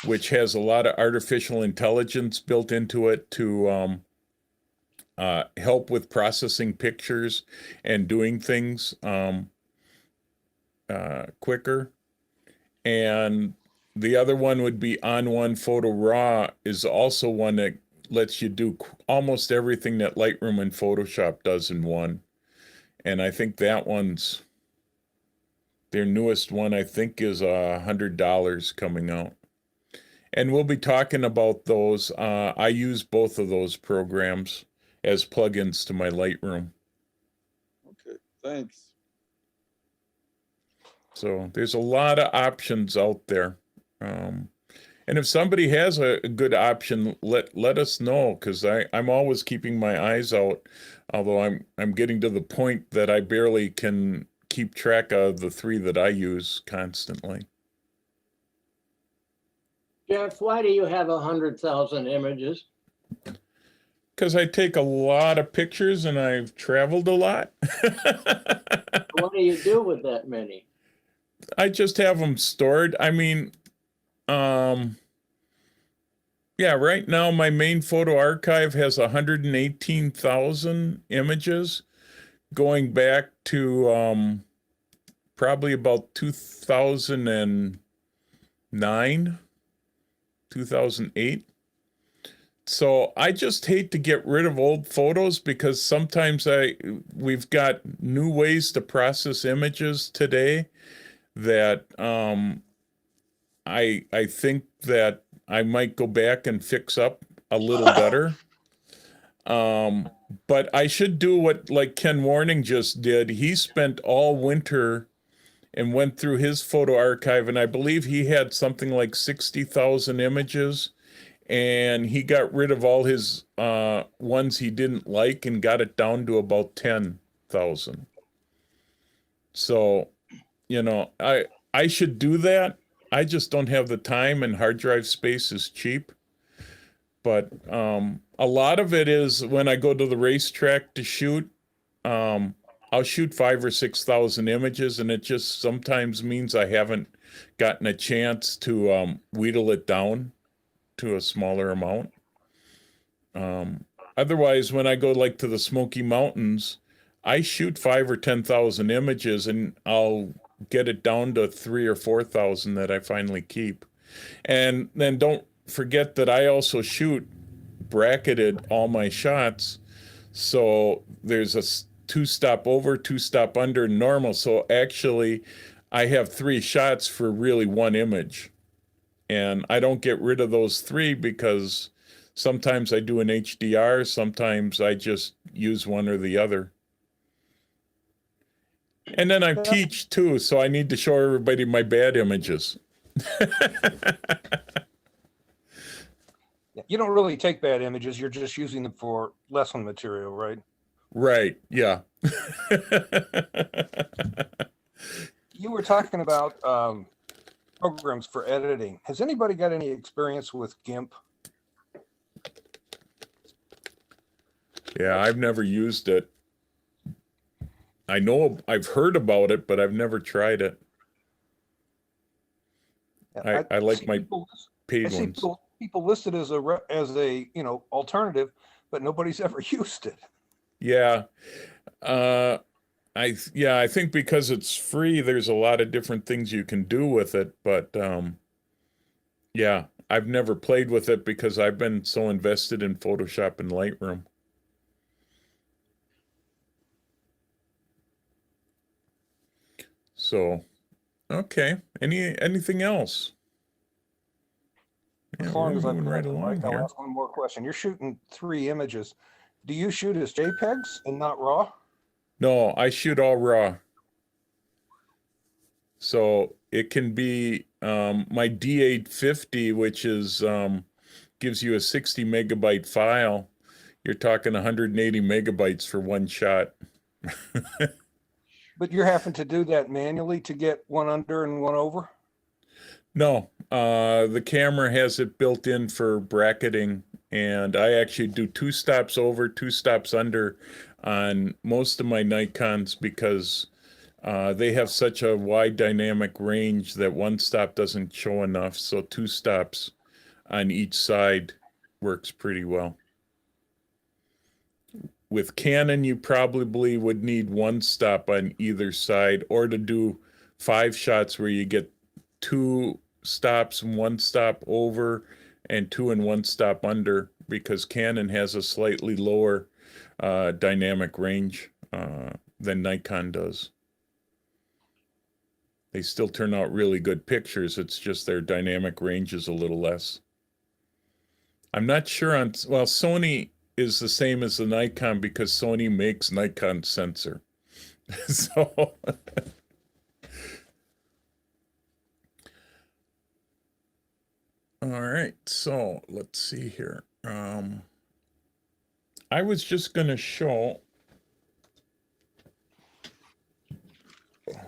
which has a lot of artificial intelligence built into it to help with processing pictures and doing things quicker. And the other one would be On1 Photo Raw, is also one that lets you do almost everything that Lightroom and Photoshop does in one. And I think that one's, their newest one, I think is $100 coming out. And we'll be talking about those. I use both of those programs as plugins to my Lightroom. Okay, thanks. So there's a lot of options out there. And if somebody has a good option, let us know, because I'm always keeping my eyes out, although I'm getting to the point that I barely can keep track of the 3 that I use constantly. Jeff, why do you have 100,000 images? Because I take a lot of pictures and I've traveled a lot. What do you do with that many? I just have them stored. I mean, yeah, right now my main photo archive has 118,000 images going back to probably about 2009, 2008. So I just hate to get rid of old photos, because sometimes we've got new ways to process images today that I think that I might go back and fix up a little better. But I should do what like Ken Warning just did. He spent all winter and went through his photo archive, and I believe he had something like 60,000 images, and he got rid of all his ones he didn't like and got it down to about 10,000. So, you know, I should do that. I just don't have the time, and hard drive space is cheap. But a lot of it is when I go to the racetrack to shoot, I'll shoot 5,000 or 6,000 images, and it just sometimes means I haven't gotten a chance to wheedle it down to a smaller amount. Otherwise, when I go like to the Smoky Mountains, I shoot 5,000 or 10,000 images, and I'll get it down to 3,000 or 4,000 that I finally keep. And then don't forget that I also shoot bracketed all my shots. So there's a 2-stop over, 2-stop under normal. So actually I have 3 shots for really 1 image. And I don't get rid of those 3 because sometimes I do an HDR, sometimes I just use one or the other. And then I teach too, so I need to show everybody my bad images. You don't really take bad images. You're just using them for lesson material, right? Right, yeah. You were talking about programs for editing. Has anybody got any experience with GIMP? Yeah, I've never used it. I know I've heard about it, but I've never tried it. I like my paid ones. People listed as a alternative, but nobody's ever used it. Yeah. I think because it's free, there's a lot of different things you can do with it, but yeah, I've never played with it because I've been so invested in Photoshop and Lightroom. So, okay. Anything else? Yeah, As long we're as I've moving right along I'll here. ask one more question. You're shooting 3 images. Do you shoot as JPEGs and not RAW? No, I shoot all raw. So it can be my D850, which is gives you a 60 megabyte file. You're talking 180 megabytes for 1 shot. But you're having to do that manually to get 1 under and 1 over? No, the camera has it built in for bracketing, and I actually do 2 stops over, 2 stops under on most of my Nikons because they have such a wide dynamic range that 1 stop doesn't show enough. So 2 stops on each side works pretty well. With Canon, you probably would need 1 stop on either side, or to do 5 shots where you get 2 stops and 1 stop over and 2 and 1 stop under, because Canon has a slightly lower dynamic range than Nikon does. they still turn out really good pictures. It's just their dynamic range is a little less. I'm not sure on, well, Sony is the same as the Nikon because Sony makes Nikon sensor. So all right, so let's see here. I was just going to show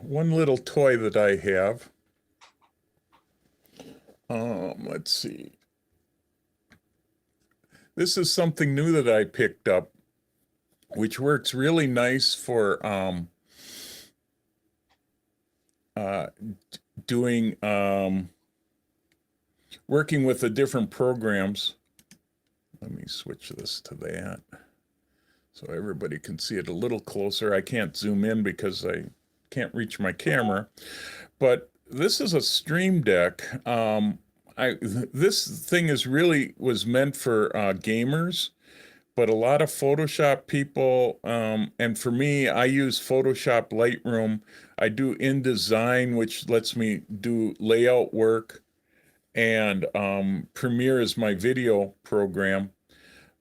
one little toy that I have. Let's see. This is something new that I picked up, which works really nice for doing working with the different programs. Let me switch this to that so everybody can see it a little closer. I can't zoom in because I can't reach my camera, but this is a Stream Deck. This thing was meant for gamers, but a lot of Photoshop people, and for me, I use Photoshop Lightroom. I do InDesign, which lets me do layout work, and Premiere is my video program.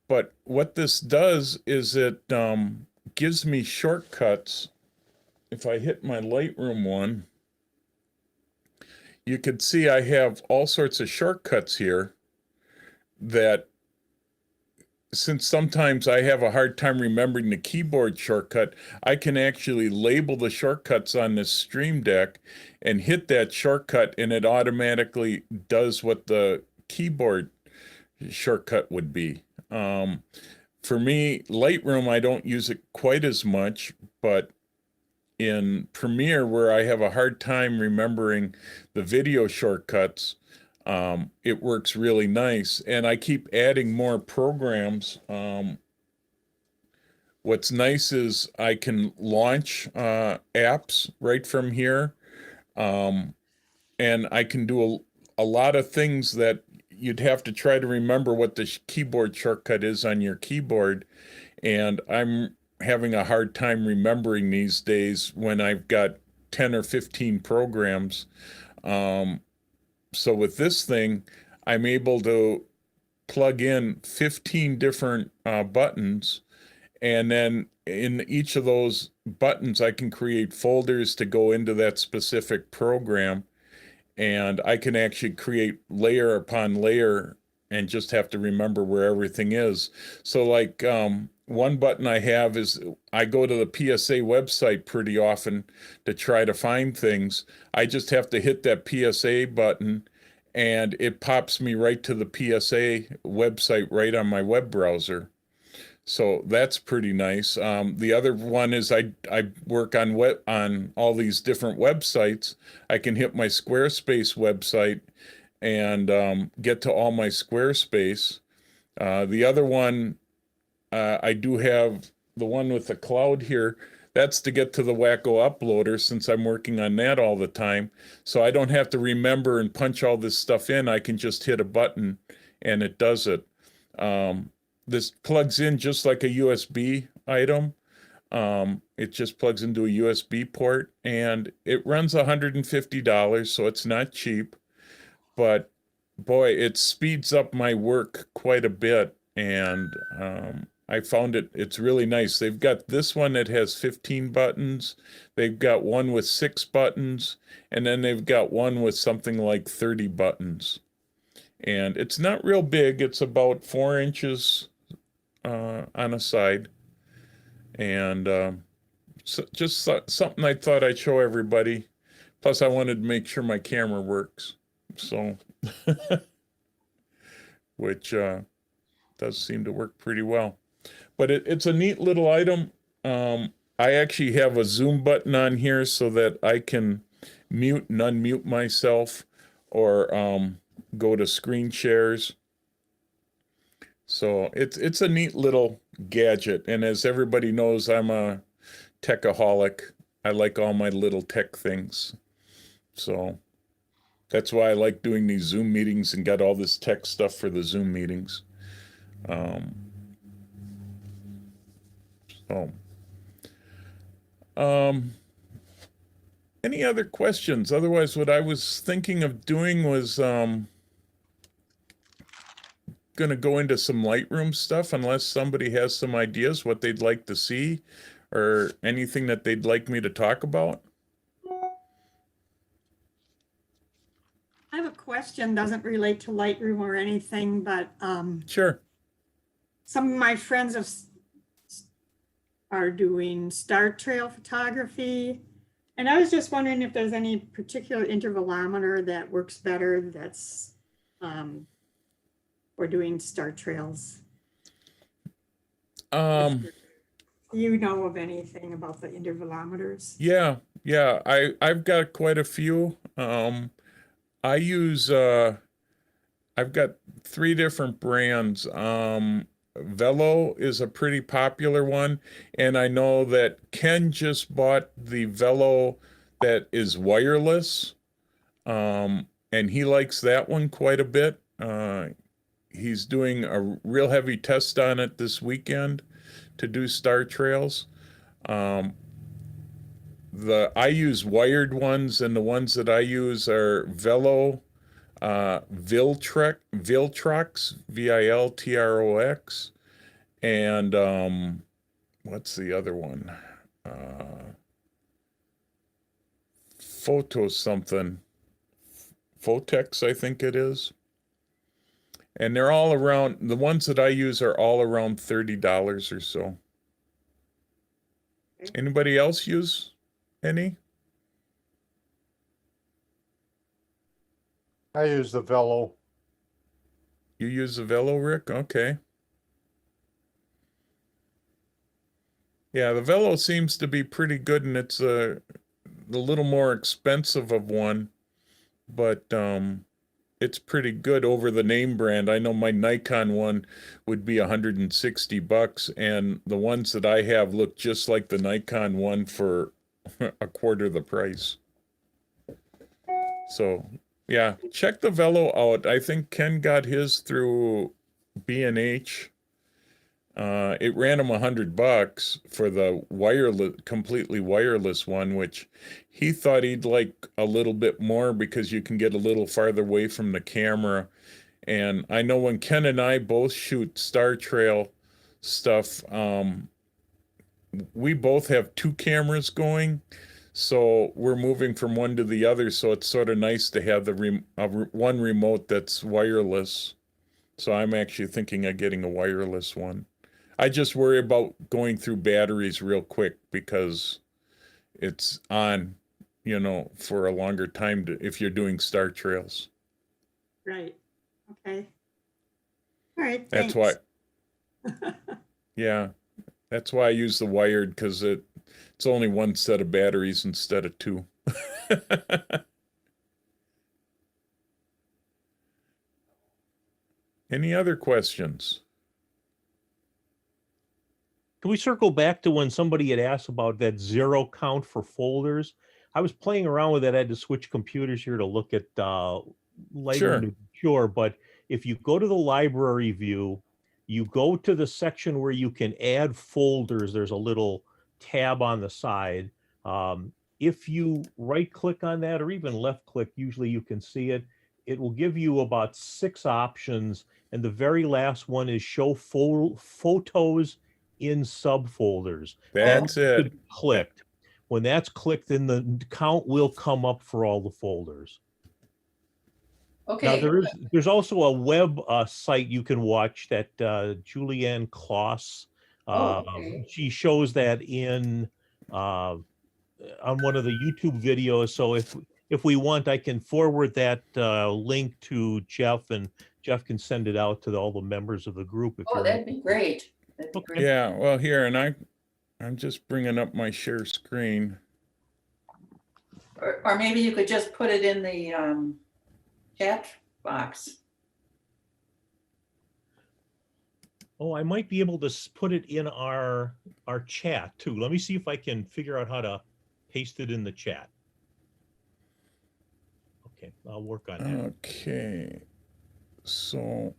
But what this does is it gives me shortcuts. If I hit my Lightroom one, you can see I have all sorts of shortcuts here that, since sometimes I have a hard time remembering the keyboard shortcut, I can actually label the shortcuts on this Stream Deck and hit that shortcut, and it automatically does what the keyboard shortcut would be. For me, Lightroom, I don't use it quite as much, but in Premiere, where I have a hard time remembering the video shortcuts, it works really nice. And I keep adding more programs. What's nice is I can launch apps right from here. And I can do a lot of things that you'd have to try to remember what the keyboard shortcut is on your keyboard. And I'm having a hard time remembering these days when I've got 10 or 15 programs. So with this thing, I'm able to plug in 15 different buttons, and then in each of those buttons, I can create folders to go into that specific program, and I can actually create layer upon layer and just have to remember where everything is. So like one button I have is, I go to the PSA website pretty often to try to find things. I just have to hit that PSA button and it pops me right to the PSA website right on my web browser. So that's pretty nice. The other one is I work on all these different websites. I can hit my Squarespace website and get to all my Squarespace. The other one, I do have the one with the cloud here. That's to get to the Wacko uploader, since I'm working on that all the time. So I don't have to remember and punch all this stuff in. I can just hit a button and it does it. This plugs in just like a USB item. It just plugs into a USB port and it runs $150, so it's not cheap. But boy, it speeds up my work quite a bit, and I found it's really nice. They've got this one that has 15 buttons. They've got one with 6 buttons, and then they've got one with something like 30 buttons. And it's not real big. It's about 4 inches on a side. And just something I thought I'd show everybody. Plus, I wanted to make sure my camera works. So, which does seem to work pretty well. But it's a neat little item. I actually have a zoom button on here so that I can mute and unmute myself, or go to screen shares. So it's a neat little gadget. And as everybody knows, I'm a techaholic. I like all my little tech things. So that's why I like doing these Zoom meetings and got all this tech stuff for the Zoom meetings. Any other questions? Otherwise, what I was thinking of doing was gonna go into some Lightroom stuff unless somebody has some ideas what they'd like to see or anything that they'd like me to talk about. I have a question, doesn't relate to Lightroom or anything, but Sure. some of my friends are doing star trail photography. And I was just wondering if there's any particular intervalometer that works better that's for doing star trails. You know of anything about the intervalometers? Yeah, I've got quite a few. I use I've got 3 different brands. Velo is a pretty popular one, and I know that Ken just bought the Velo that is wireless, and he likes that one quite a bit. He's doing a real heavy test on it this weekend to do star trails. I use wired ones, and the ones that I use are Velo, Viltrox, Viltrox, and what's the other one? Photo something, Photex, I think it is. And they're all around, the ones that I use are all around $30 or so. Anybody else use any? I use the Velo. You use the Velo, Rick? Okay. Yeah, the Velo seems to be pretty good, and it's the little more expensive of one, but it's pretty good over the name brand. I know my Nikon one would be $160, and the ones that I have look just like the Nikon one for a quarter the price. So yeah, check the Velo out. I think Ken got his through B&H. It ran him $100 for the wireless, completely wireless one, which he thought he'd like a little bit more because you can get a little farther away from the camera. And I know when Ken and I both shoot Star Trail stuff, we both have 2 cameras going. So we're moving from one to the other. So it's sort of nice to have the one remote that's wireless. So I'm actually thinking of getting a wireless one. I just worry about going through batteries real quick because it's on, you know, for a longer time if you're doing star trails. Right. Okay. All right. That's thanks. why. Yeah, that's why I use the wired, because it's only one set of batteries instead of 2. Any other questions? Can we circle back to when somebody had asked about that 0 count for folders? I was playing around with that. I had to switch computers here to look at Lightroom. Sure, but if you go to the library view, you go to the section where you can add folders. There's a little tab on the side. If you right click on that or even left click, usually you can see it. It will give you about 6 options. And the very last one is show photos in subfolders. That's it. Clicked. When that's clicked, then the count will come up for all the folders. Okay. Now there's also a web site you can watch that Julianne Kloss. Okay. She shows that in on one of the YouTube videos. So if we want, I can forward that link to Jeff, and Jeff can send it out to all the members of the group. If Oh, that'd be great. That'd be great. Yeah, well, here, and I'm just bringing up my share screen. Or maybe you could just put it in the chat box. Oh, I might be able to put it in our chat too. Let me see if I can figure out how to paste it in the chat. Okay, I'll work on that. Okay, so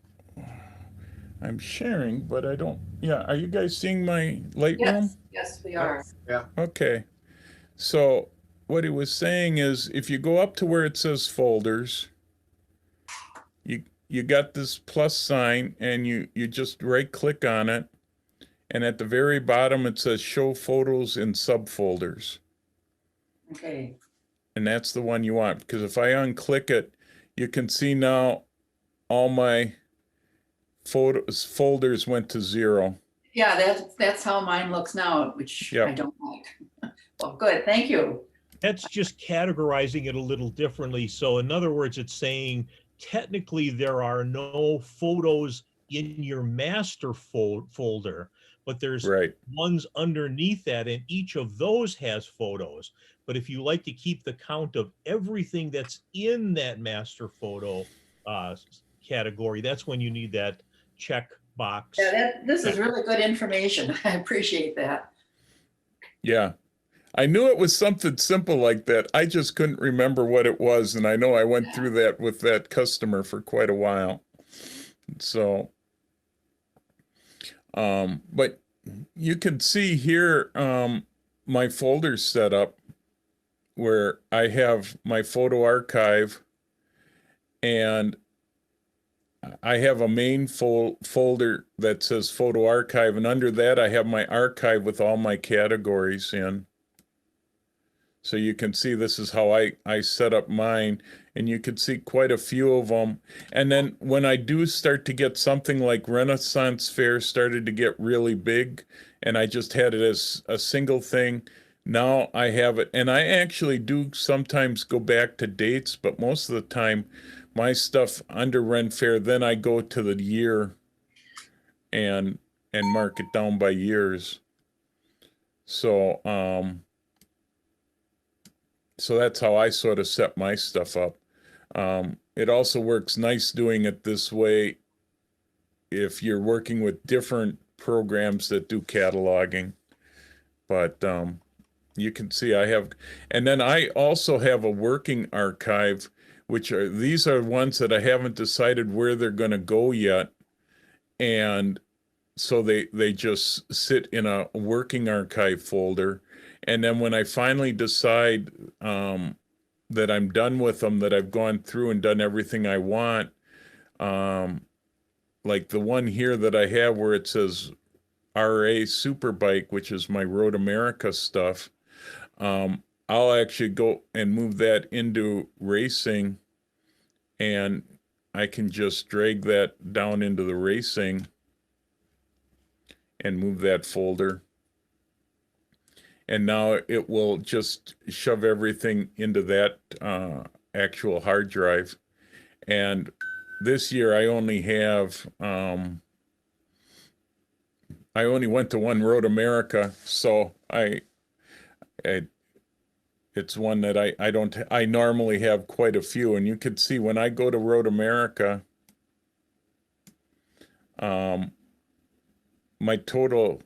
I'm sharing, but I don't, yeah, are you guys seeing my Lightroom? Yes, we are. Yeah. Okay, so what he was saying is if you go up to where it says folders, you got this plus sign and you just right click on it. And at the very bottom, it says show photos in subfolders. Okay, And that's the one you want, because if I unclick it, you can see now all my folders went to 0. yeah, that's how mine looks now, which I Yep. don't like. Well, good, thank you. That's just categorizing it a little differently. So in other words, it's saying technically there are no photos in your master folder, but there's Right. ones underneath that, and each of those has photos. But if you like to keep the count of everything that's in that master photo category, that's when you need that check box. Yeah, this is really good information. I appreciate that. Yeah. I knew it was something simple like that. I just couldn't remember what it was. And I know I went through that with that customer for quite a while. So, but you can see here my folders set up where I have my photo archive and I have a main folder that says photo archive, and under that I have my archive with all my categories in. So you can see this is how I set up mine, and you can see quite a few of them. And then when I do start to get something like Renaissance Fair started to get really big, and I just had it as a single thing, now I have it. And I actually do sometimes go back to dates, but most of the time my stuff under Ren Fair, then I go to the year and mark it down by years. So, so that's how I sort of set my stuff up. It also works nice doing it this way if you're working with different programs that do cataloging. But you can see I have, and then I also have a working archive, which are, these are ones that I haven't decided where they're going to go yet. And so they just sit in a working archive folder. And then when I finally decide that I'm done with them, that I've gone through and done everything I want, like the one here that I have where it says RA Superbike, which is my Road America stuff, I'll actually go and move that into racing, and I can just drag that down into the racing and move that folder. And now it will just shove everything into that actual hard drive. And this year I only have, I only went to one Road America, so it's one that I normally have quite a few. And you can see when I go to Road America, my total,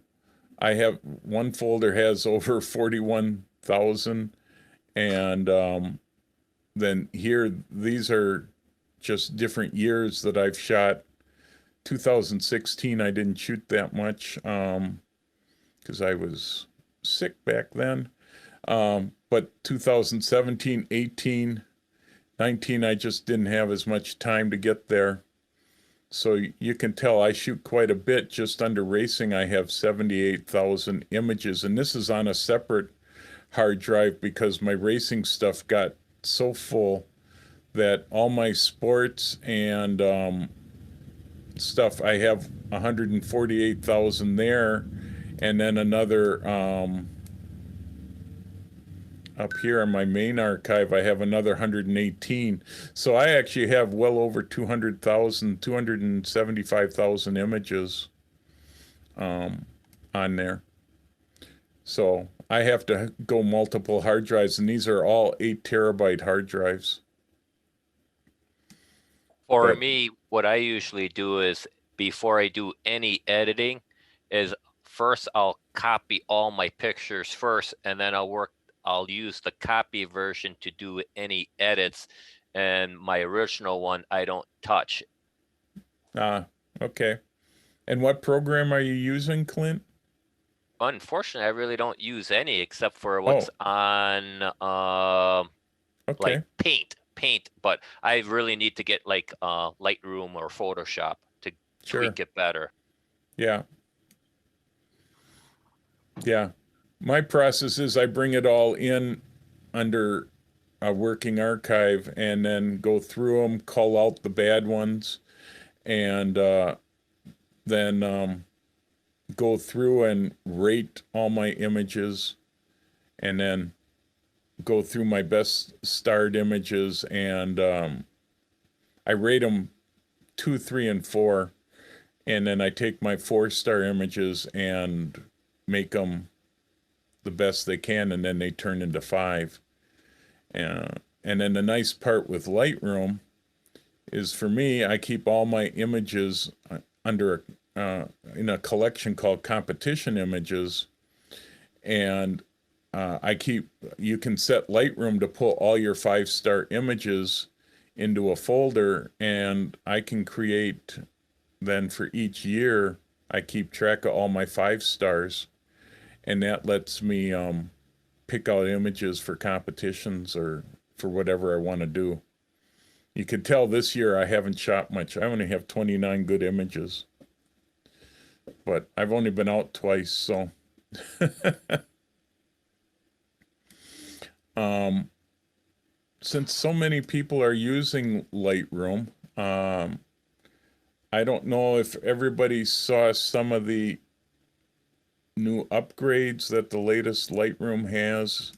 I have one folder has over 41,000, and then here these are just different years that I've shot. 2016 I didn't shoot that much because I was sick back then, but 2017, 18, 19 I just didn't have as much time to get there. So you can tell I shoot quite a bit. Just under racing, I have 78,000 images. And this is on a separate hard drive because my racing stuff got so full that all my sports and stuff, I have 148,000 there. And then another, up here in my main archive, I have another 118. So I actually have well over 200,000, 275,000 images on there. So I have to go multiple hard drives, and these are all 8 terabyte hard drives. For But- me, what I usually do is before I do any editing is first I'll copy all my pictures first, and then I'll use the copy version to do any edits, and my original one I don't touch. Okay. And what program are you using, Clint? unfortunately, I really don't use any except for what's on Okay. like paint, but I really need to get like Lightroom or Photoshop to Sure. tweak it better. Yeah. Yeah. My process is I bring it all in under a working archive and then go through them, cull out the bad ones, and then go through and rate all my images, and then go through my best starred images, and I rate them 2, 3, and 4, and then I take my 4-star images and make them the best they can, and then they turn into 5. And then the nice part with Lightroom is, for me, I keep all my images under in a collection called competition images, and you can set Lightroom to pull all your 5-star images into a folder, and I can create, then for each year, I keep track of all my 5 stars, and that lets me pick out images for competitions or for whatever I want to do. You can tell this year I haven't shot much. I only have 29 good images, but I've only been out twice, so. Since so many people are using Lightroom, I don't know if everybody saw some of the new upgrades that the latest Lightroom has.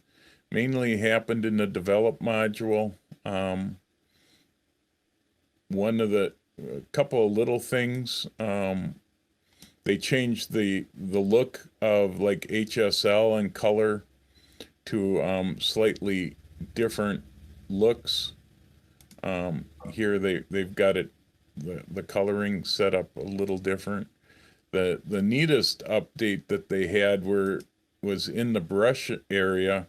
Mainly happened in the develop module. One of a couple of little things. They changed the look of like HSL and color to slightly different looks. Here they've got it, the coloring set up a little different. The neatest update that they had was in the brush area.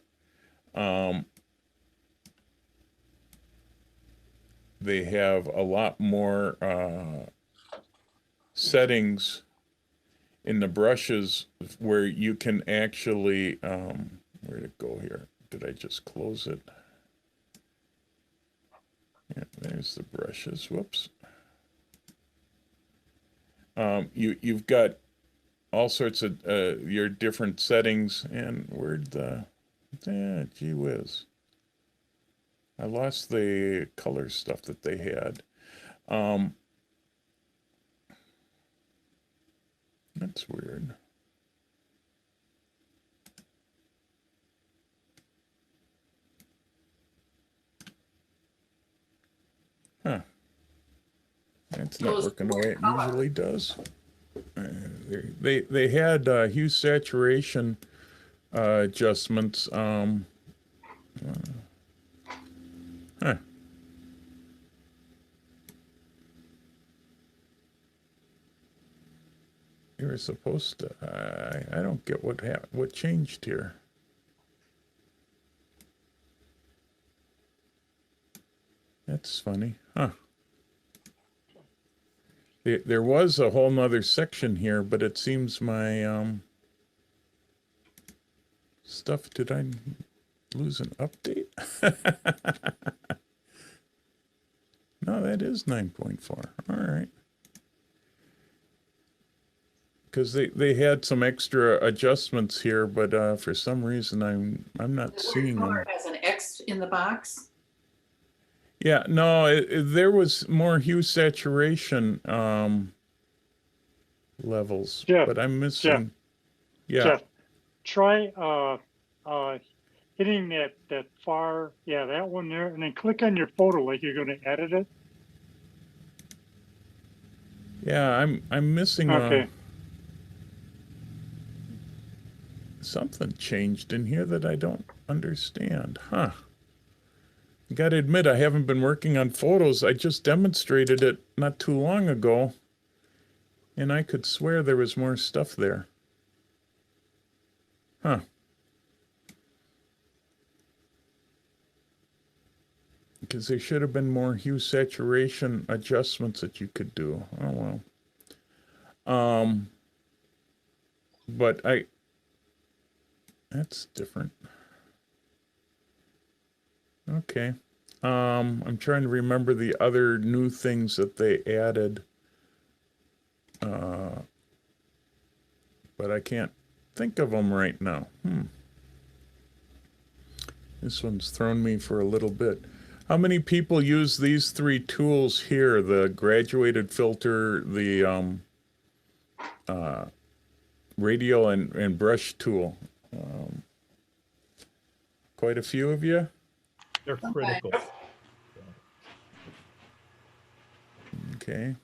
They have a lot more settings in the brushes where you can actually, where'd it go here? Did I just close it? Yeah, there's the brushes. Whoops. You've got all sorts of your different settings, and where'd gee whiz. I lost the color stuff that they had. That's weird. Huh. That's not working the way it usually does. They had hue saturation adjustments. Huh. You were supposed to. I don't get what changed here. That's funny, huh? There was a whole nother section here, but it seems my stuff. Did I lose an update? No, that is 9.4. All right. Because they had some extra adjustments here, but for some reason I'm not seeing them. Color has an X in the box. Yeah, no, there was more hue saturation levels, Jeff, but I'm missing. Yeah. Jeff, try hitting that far, that one there, and then click on your photo like you're going to edit it. Yeah, I'm missing. Okay. Something changed in here that I don't understand, huh? I gotta admit, I haven't been working on photos. I just demonstrated it not too long ago, and I could swear there was more stuff there. Huh. Because there should have been more hue saturation adjustments that you could do. Oh well. But That's different. Okay. I'm trying to remember the other new things that they added. But I can't think of them right now. This one's thrown me for a little bit. How many people use these three tools here? The graduated filter, the radial and brush tool. Quite a few of you? They're critical. Okay.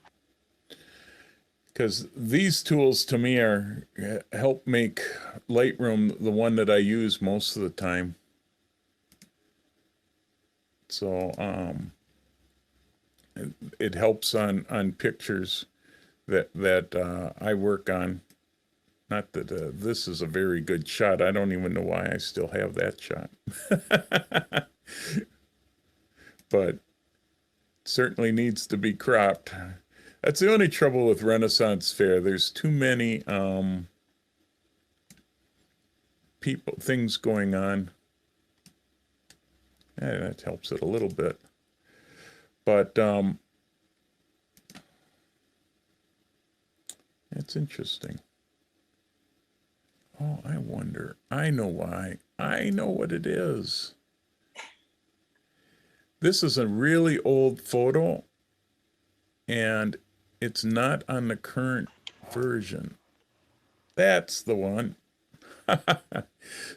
Because these tools to me are help make Lightroom the one that I use most of the time. So it helps on pictures that I work on. Not that this is a very good shot. I don't even know why I still have that shot. But certainly needs to be cropped. That's the only trouble with Renaissance Fair. There's too many things going on. Yeah, that helps it a little bit. But it's interesting. Oh, I wonder. I know why. I know what it is. This is a really old photo, and it's not on the current version. That's the one.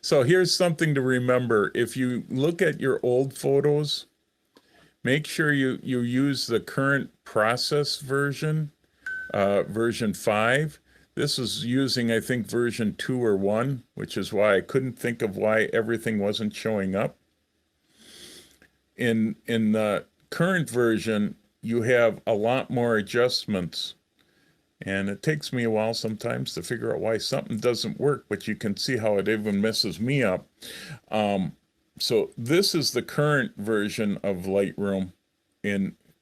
So here's something to remember. If you look at your old photos, make sure you use the current process version, version 5. This is using, I think, version 2 or 1, which is why I couldn't think of why everything wasn't showing up. In the current version, you have a lot more adjustments. And it takes me a while sometimes to figure out why something doesn't work, but you can see how it even messes me up. So this is the current version of Lightroom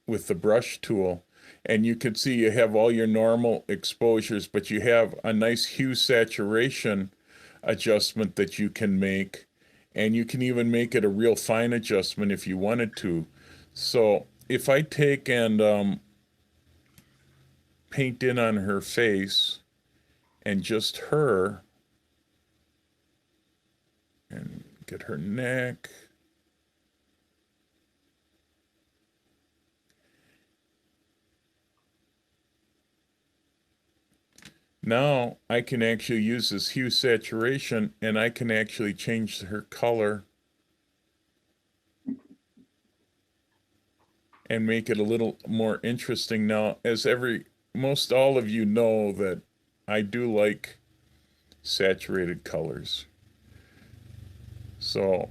with the brush tool. And you can see you have all your normal exposures, but you have a nice hue saturation adjustment that you can make. And you can even make it a real fine adjustment if you wanted to. So if I take and paint in on her face and just her and get her neck. Now I can actually use this hue saturation and I can actually change her color and make it a little more interesting. Now, as most all of you know that I do like saturated colors. So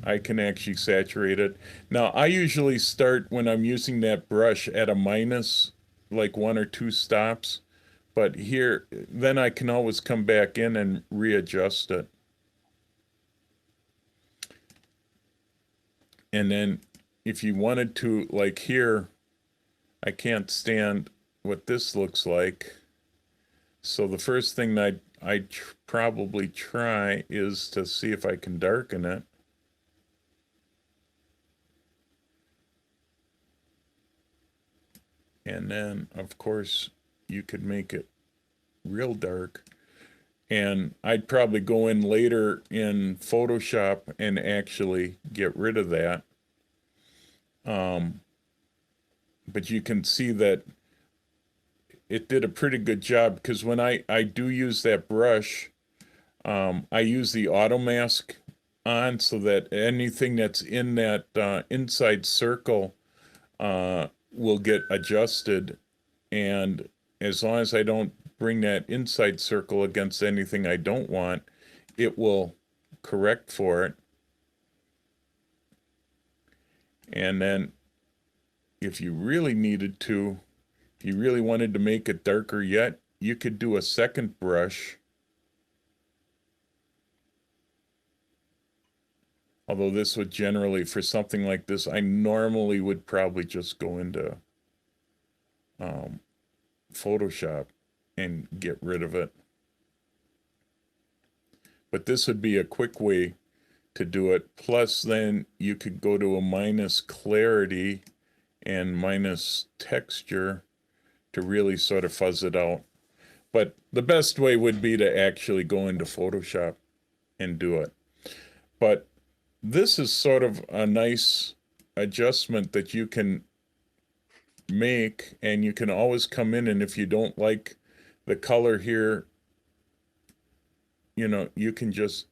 I can actually saturate it. Now I usually start when I'm using that brush at a minus, like 1 or 2 stops. But here, then I can always come back in and readjust it. And then if you wanted to, like here, I can't stand what this looks like. So the first thing that I'd probably try is to see if I can darken it. And then, of course, you could make it real dark. And I'd probably go in later in Photoshop and actually get rid of that. But you can see that it did a pretty good job, because when I do use that brush, I use the auto mask on so that anything that's in that inside circle will get adjusted. And as long as I don't bring that inside circle against anything I don't want, it will correct for it. And then if you really needed to, if you really wanted to make it darker yet, you could do a second brush. Although this would generally, for something like this, I normally would probably just go into Photoshop and get rid of it. but this would be a quick way to do it. Plus then you could go to a minus clarity and minus texture to really sort of fuzz it out. But the best way would be to actually go into Photoshop and do it. But this is sort of a nice adjustment that you can make, and you can always come in, and if you don't like the color here, you know, you can just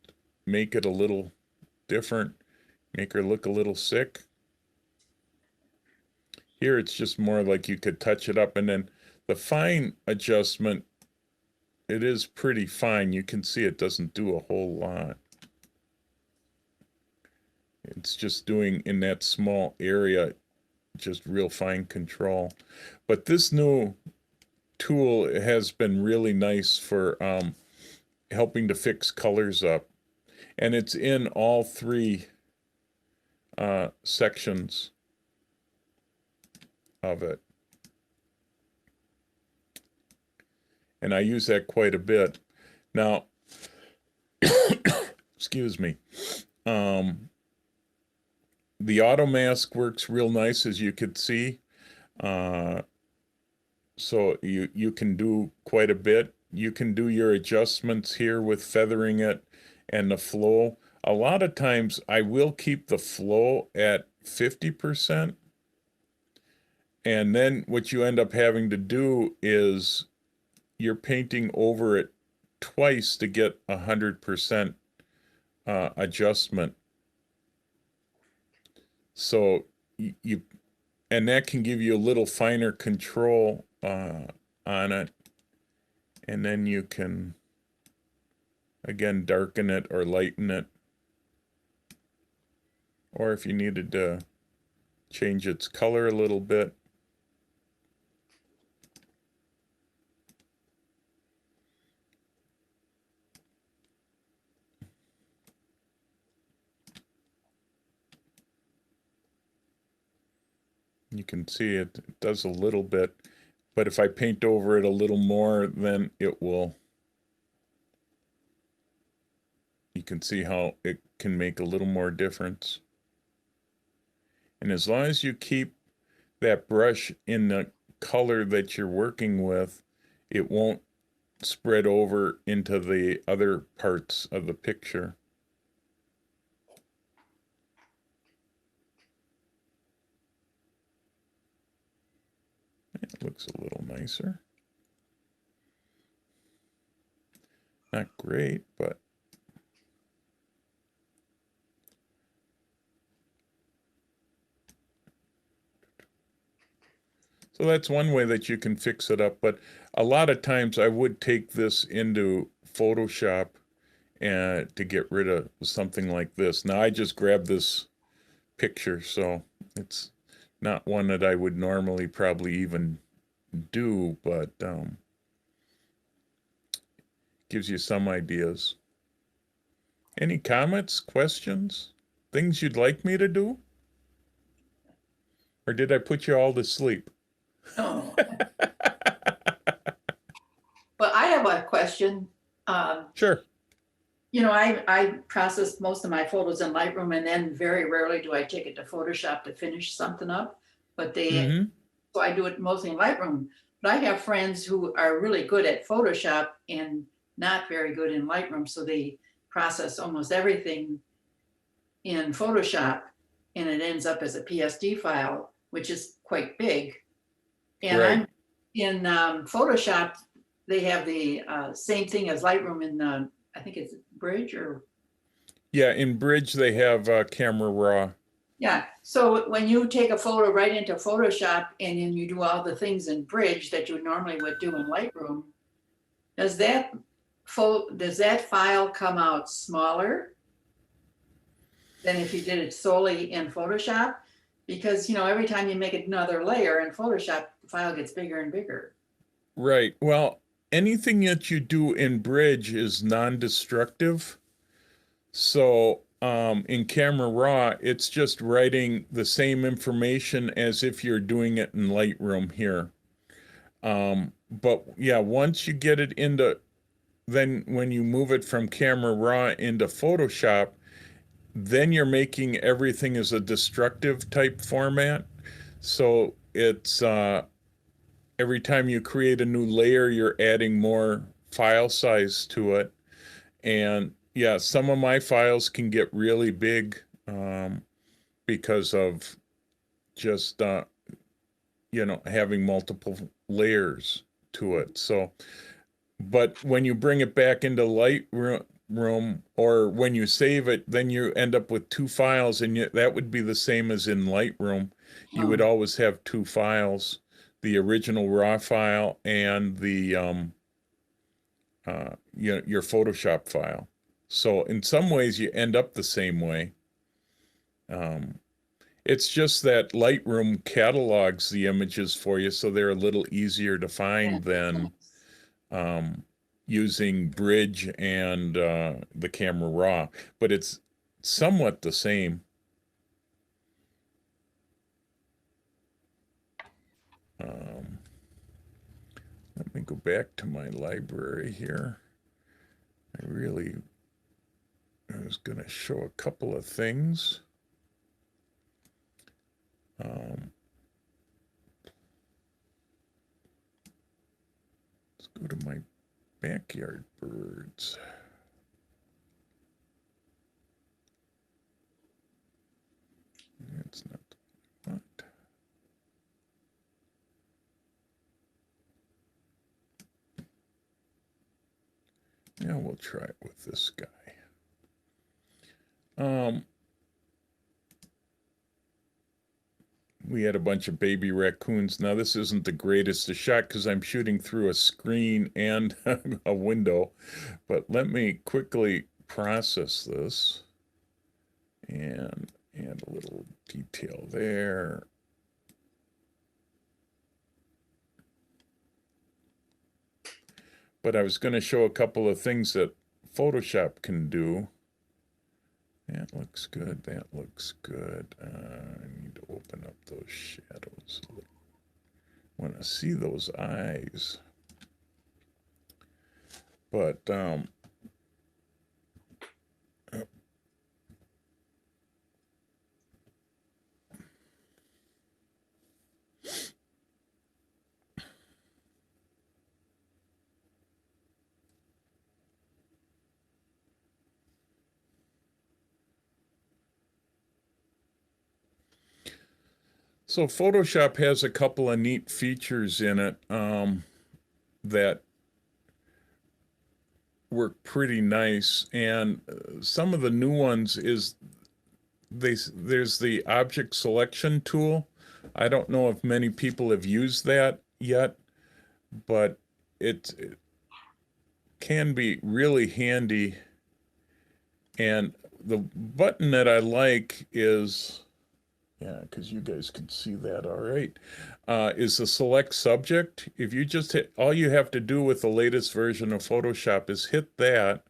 make it a little different, make her look a little sick. Here it's just more like you could touch it up, and then the fine adjustment, it is pretty fine. You can see it doesn't do a whole lot. It's just doing in that small area, just real fine control. But this new tool has been really nice for helping to fix colors up. And it's in all three sections of it. And I use that quite a bit. Now, excuse me. The auto mask works real nice, as you could see. So you can do quite a bit. You can do your adjustments here with feathering it and the flow. A lot of times I will keep the flow at 50%. And then what you end up having to do is you're painting over it twice to get 100% adjustment. So you, and that can give you a little finer control on it. And then you can, again, darken it or lighten it. Or if you needed to change its color a little bit. You can see it does a little bit, but if I paint over it a little more, then it will, you can see how it can make a little more difference. And as long as you keep that brush in the color that you're working with, it won't spread over into the other parts of the picture. It looks a little nicer. Not great, but so that's one way that you can fix it up. But a lot of times I would take this into Photoshop and to get rid of something like this. Now I just grabbed this picture, so it's not one that I would normally probably even do, but gives you some ideas. Any comments, questions, things you'd like me to do? Or did I put you all to sleep? No. But I have a question. Sure. You know, I process most of my photos in Lightroom, and then very rarely do I take it to Photoshop to finish something up. But so I do it mostly in Lightroom. But I have friends who are really good at Photoshop and not very good in Lightroom. So they process almost everything in Photoshop, and it ends up as a PSD file, which is quite big. And Right. I'm in Photoshop, they have the same thing as Lightroom in, I think it's Bridge or, Yeah, in Bridge they have Camera Raw. yeah. So when you take a photo right into Photoshop and then you do all the things in Bridge that you normally would do in Lightroom, does that file come out smaller than if you did it solely in Photoshop? Because, you know, every time you make another layer in Photoshop, the file gets bigger and bigger. Right. Well, anything that you do in Bridge is non-destructive. So in Camera Raw, it's just writing the same information as if you're doing it in Lightroom here. But yeah, once you get it into then when you move it from Camera Raw into Photoshop, then you're making everything as a destructive type format. So it's every time you create a new layer, you're adding more file size to it. And yeah, some of my files can get really big because of just, having multiple layers to it. So, but when you bring it back into Lightroom or when you save it, then you end up with two files, and that would be the same as in Lightroom. You would always have two files, the original raw file and the your Photoshop file. So in some ways you end up the same way. It's just that Lightroom catalogs the images for you, so they're a little easier to find than using Bridge and the Camera Raw, but it's somewhat the same. Let me go back to my library here. I was going to show a couple of things. Let's go to my backyard birds. That's not what. Yeah, we'll try it with this guy. We had a bunch of baby raccoons. Now, this isn't the greatest of shot because I'm shooting through a screen and a window, but let me quickly process this and add a little detail there. But I was going to show a couple of things that Photoshop can do. That looks good. That looks good. I need to open up those shadows. I want to see those eyes. But so Photoshop has a couple of neat features in it that work pretty nice, and some of the new ones is there's the object selection tool. I don't know if many people have used that yet, but it can be really handy. And the button that I like is, yeah, because you guys can see that all right, is the select subject. If you just hit, all you have to do with the latest version of Photoshop is hit that,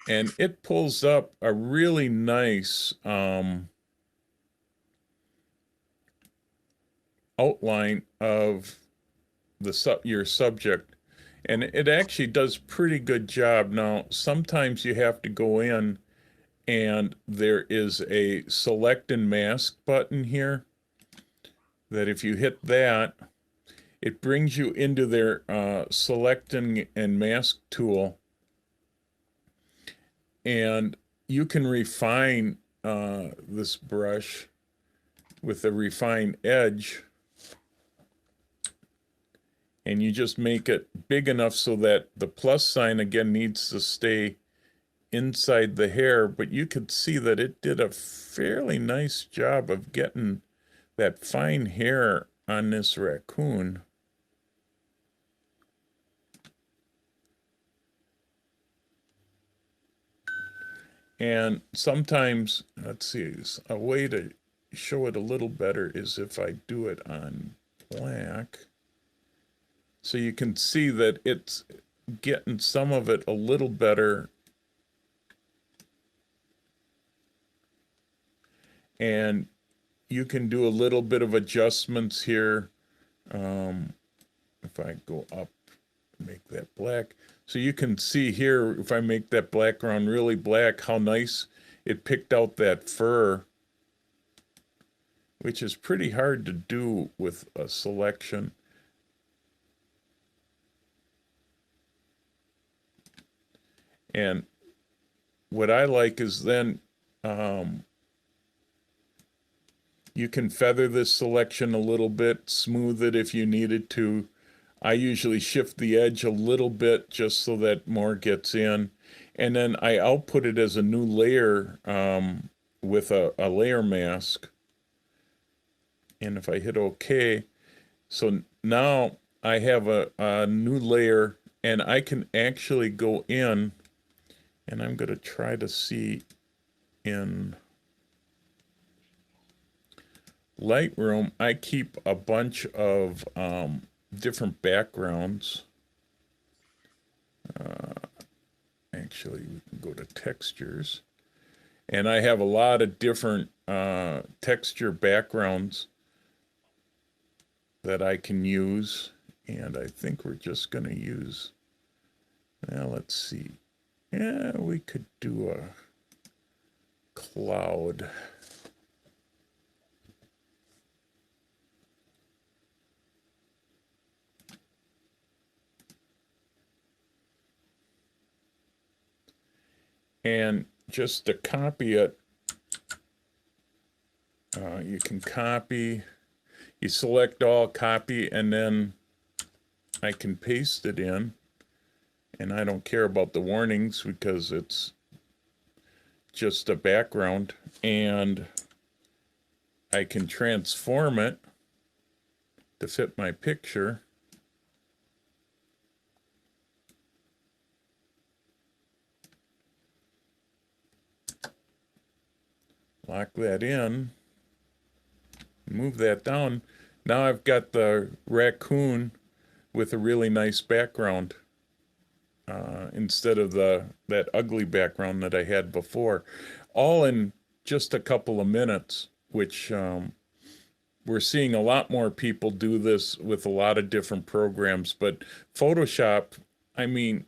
and it pulls up a really nice outline of your subject, and it actually does pretty good job. Now, sometimes you have to go in, and there is a select and mask button here that if you hit that, it brings you into their selecting and mask tool, and you can refine this brush with a refined edge, and you just make it big enough so that the plus sign again needs to stay inside the hair, but you could see that it did a fairly nice job of getting that fine hair on this raccoon. And sometimes, let's see, a way to show it a little better is if I do it on black. So you can see that it's getting some of it a little better. And you can do a little bit of adjustments here. If I go up make that black. So you can see here, if I make that background really black, how nice it picked out that fur, which is pretty hard to do with a selection. And what I like is then you can feather this selection a little bit, smooth it if you needed to. I usually shift the edge a little bit just so that more gets in. And then I output it as a new layer with a layer mask. And if I hit OK, so now I have a new layer, and I can actually go in, and I'm going to try to see in Lightroom. I keep a bunch of different backgrounds. Actually, we can go to textures, and I have a lot of different texture backgrounds that I can use, and I think we're just going to use, now let's see, yeah, we could do a cloud. And just to copy it, you can copy, you select all, copy, and then I can paste it in. And I don't care about the warnings because it's just a background. And I can transform it to fit my picture. Lock that in, move that down. Now I've got the raccoon with a really nice background instead of that ugly background that I had before. All in just a couple of minutes, which we're seeing a lot more people do this with a lot of different programs. But Photoshop, I mean,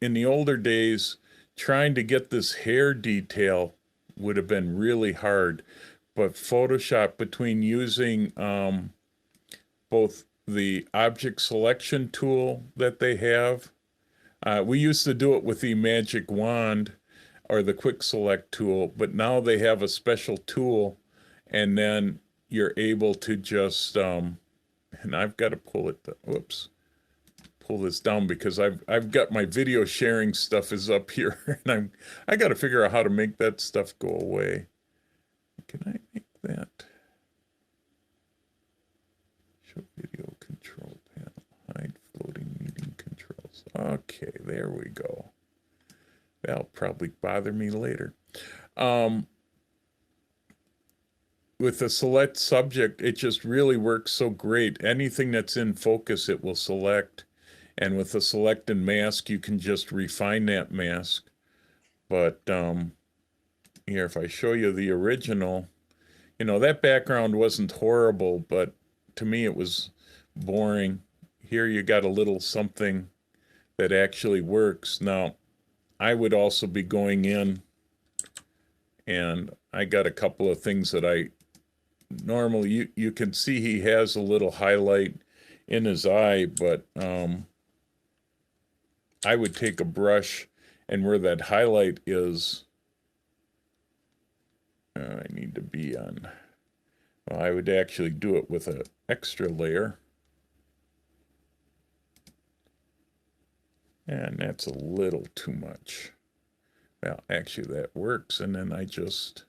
in the older days, trying to get this hair detail would have been really hard, but Photoshop, between using both the object selection tool that they have, we used to do it with the magic wand or the quick select tool, but now they have a special tool, and then you're able to just and I've got to pull it, pull this down because I've got my video sharing stuff is up here, and I got to figure out how to make that stuff go away. Can I make that? Show video control panel, hide floating meeting controls. Okay, there we go. That'll probably bother me later. With the select subject, it just really works so great. Anything that's in focus, it will select. And with the select and mask, you can just refine that mask. But here, if I show you the original, you know, that background wasn't horrible, but to me it was boring. Here you got a little something that actually works. Now, I would also be going in, and I got a couple of things that I normally, you can see he has a little highlight in his eye, but I would take a brush, and where that highlight is, I need to be on, well, I would actually do it with an extra layer. And that's a little too much. Well, actually that works, and then I just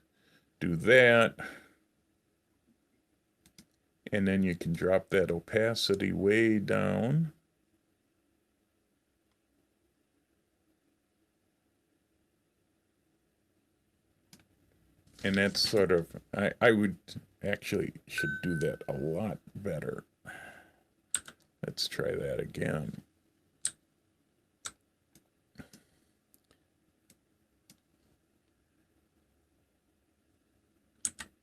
do that. And then you can drop that opacity way down. And that's sort of, I would actually should do that a lot better. Let's try that again.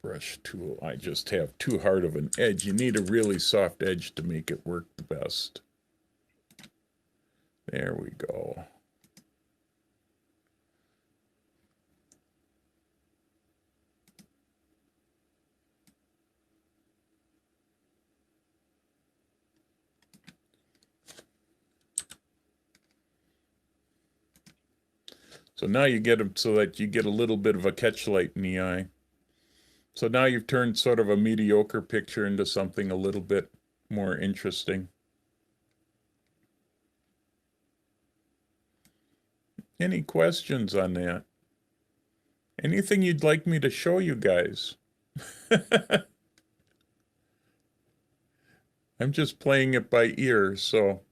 Brush tool, I just have too hard of an edge. You need a really soft edge to make it work the best. There we go. So now you get them so that you get a little bit of a catch light in the eye. So now you've turned sort of a mediocre picture into something a little bit more interesting. Any questions on that? Anything you'd like me to show you guys? I'm just playing it by ear, so.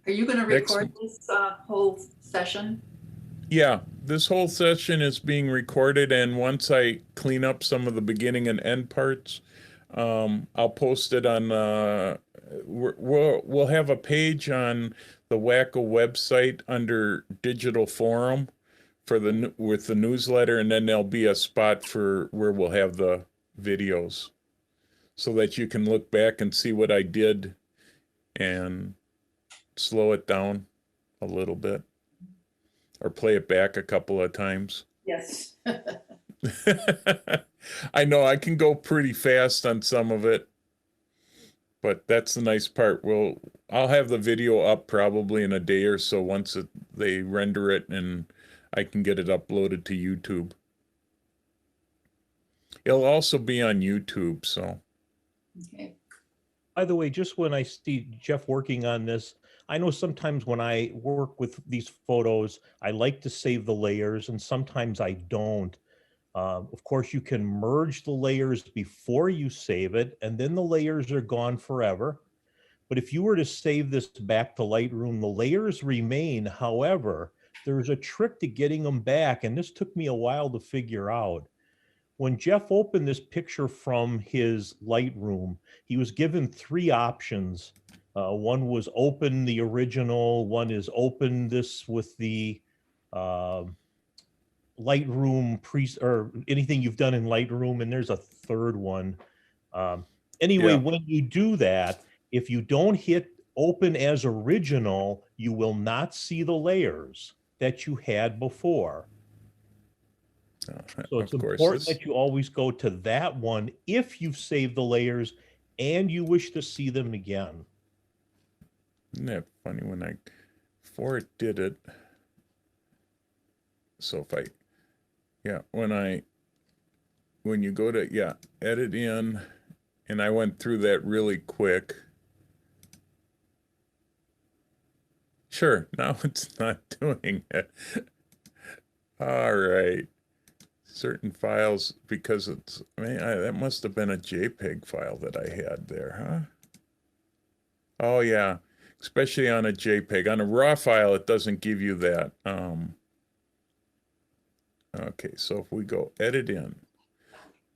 Are you going to Next- record this whole session? Yeah, this whole session is being recorded, and once I clean up some of the beginning and end parts, I'll post it on. We'll have a page on the WACO website under Digital Forum for with the newsletter, and then there'll be a spot for where we'll have the videos, so that you can look back and see what I did, and slow it down a little bit. Or play it back a couple of times. Yes. I know I can go pretty fast on some of it, but that's the nice part. I'll have the video up probably in a day or so once they render it, and I can get it uploaded to YouTube. It'll also be on YouTube, so. Okay. By the way, just when I see Jeff working on this, I know sometimes when I work with these photos, I like to save the layers, and sometimes I don't. Of course, you can merge the layers before you save it, and then the layers are gone forever. But if you were to save this back to Lightroom, the layers remain. However, there's a trick to getting them back, and this took me a while to figure out. When Jeff opened this picture from his Lightroom, he was given 3 options. One was open the original, one is open this with the Lightroom or anything you've done in Lightroom, and there's a third one. Anyway, Yeah. when you do that, if you don't hit open as original, you will not see the layers that you had before. So it's Of course, important this- that you always go to that one if you've saved the layers and you wish to see them again. Isn't that funny before it did it? So when you go to, edit in, and I went through that really quick. Sure, now it's not doing it. All right. Certain files, because that must have been a JPEG file that I had there, huh? Oh yeah, especially on a JPEG. On a RAW file, it doesn't give you that. Okay, so if we go edit in,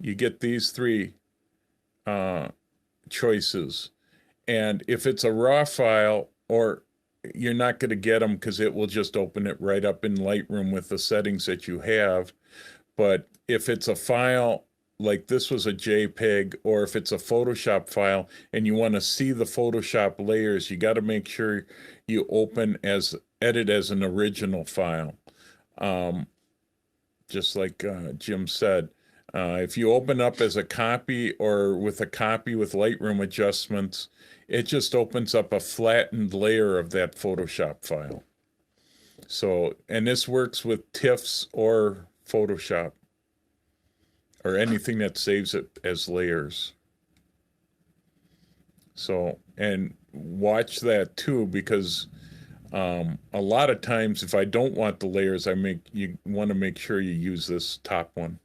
you get these 3 choices. And if it's a RAW file, or you're not going to get them because it will just open it right up in Lightroom with the settings that you have. But if it's a file, like this was a JPEG, or if it's a Photoshop file and you want to see the Photoshop layers, you got to make sure you edit as an original file. Just like Jim said, if you open up as a copy or with a copy with Lightroom adjustments, it just opens up a flattened layer of that Photoshop file. So, and this works with TIFFs or Photoshop, or anything that saves it as layers. So, and watch that too, because a lot of times if I don't want the layers, you want to make sure you use this top one.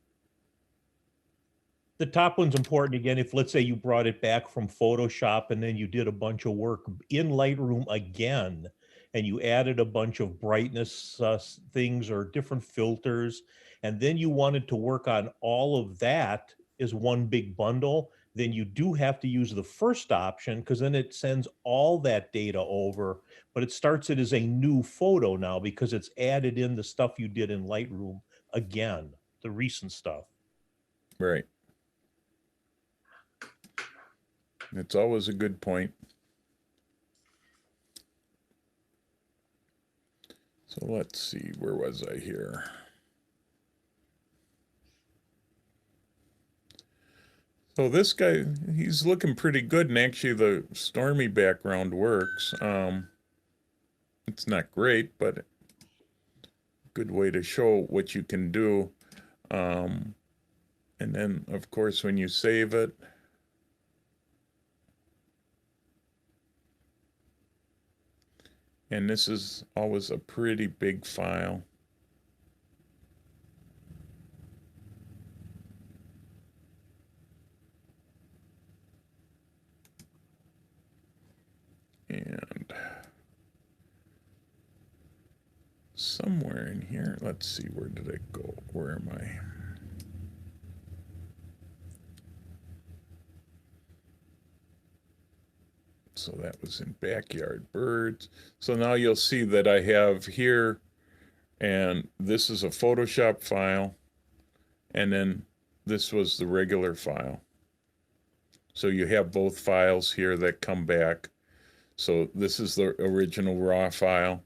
The top one's important again. If let's say you brought it back from Photoshop and then you did a bunch of work in Lightroom again, and you added a bunch of brightness things or different filters, and then you wanted to work on all of that as one big bundle, then you do have to use the first option, because then it sends all that data over, but it starts it as a new photo now because it's added in the stuff you did in Lightroom again, the recent stuff. Right. It's always a good point. So let's see, where was I here? So this guy, he's looking pretty good, and actually the stormy background works. It's not great, but a good way to show what you can do. And then, of course, when you save it, and this is always a pretty big file. And somewhere in here, let's see, where did it go? Where am I? So that was in backyard birds. So now you'll see that I have here, and this is a Photoshop file, and then this was the regular file. So you have both files here that come back. So this is the original raw file,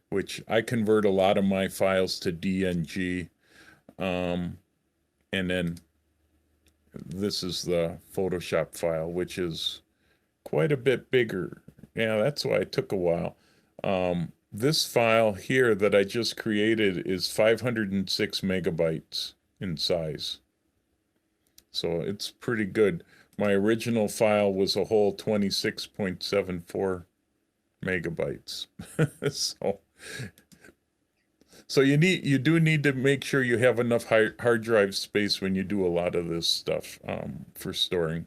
which I convert a lot of my files to DNG. And then this is the Photoshop file, which is quite a bit bigger. Yeah, that's why it took a while. This file here that I just created is 506 megabytes in size. So it's pretty good. My original file was a whole 26.74 megabytes. So you do need to make sure you have enough hard drive space when you do a lot of this stuff for storing.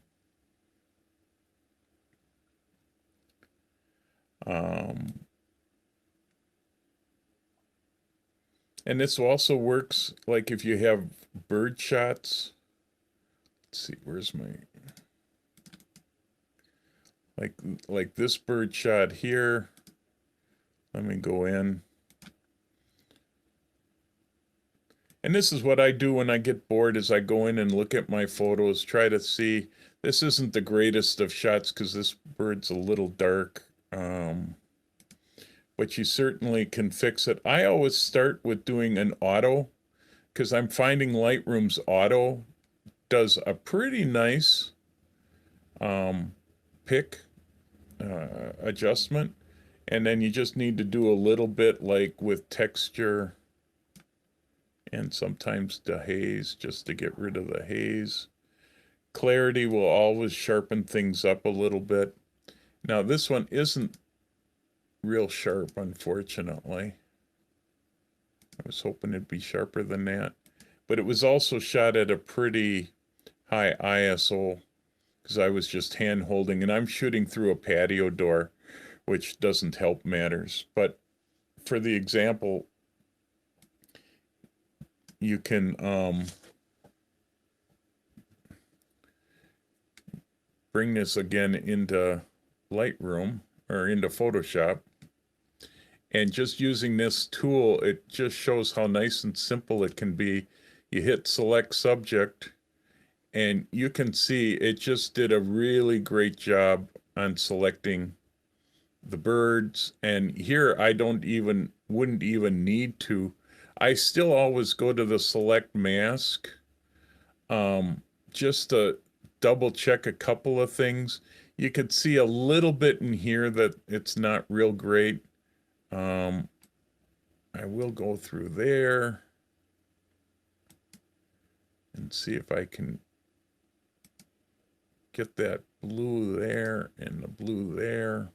And this also works like if you have bird shots. Let's see, where's my, like this bird shot here. Let me go in. And this is what I do when I get bored, is I go in and look at my photos, try to see. This isn't the greatest of shots because this bird's a little dark. But you certainly can fix it. I always start with doing an auto because I'm finding Lightroom's auto does a pretty nice pick adjustment. And then you just need to do a little bit like with texture and sometimes dehaze just to get rid of the haze. Clarity will always sharpen things up a little bit. Now this one isn't real sharp, unfortunately. I was hoping it'd be sharper than that. But it was also shot at a pretty high ISO because I was just hand holding, and I'm shooting through a patio door, which doesn't help matters. But for the example, you can bring this again into Lightroom or into Photoshop. And just using this tool, it just shows how nice and simple it can be. You hit select subject, and you can see it just did a really great job on selecting the birds. And here I wouldn't even need to. I still always go to the select mask just to double check a couple of things. You could see a little bit in here that it's not real great. I will go through there and see if I can get that blue there and the blue there.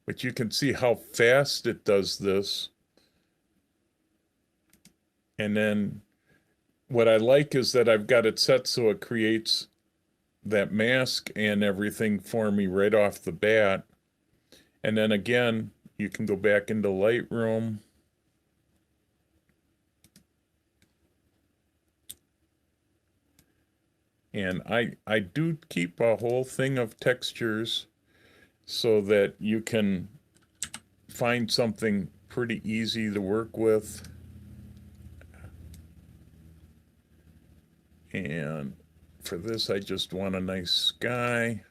But you can see how fast it does this. And then what I like is that I've got it set so it creates that mask and everything for me right off the bat. And then again, you can go back into Lightroom. And I do keep a whole thing of textures so that you can find something pretty easy to work with. And for this, I just want a nice sky.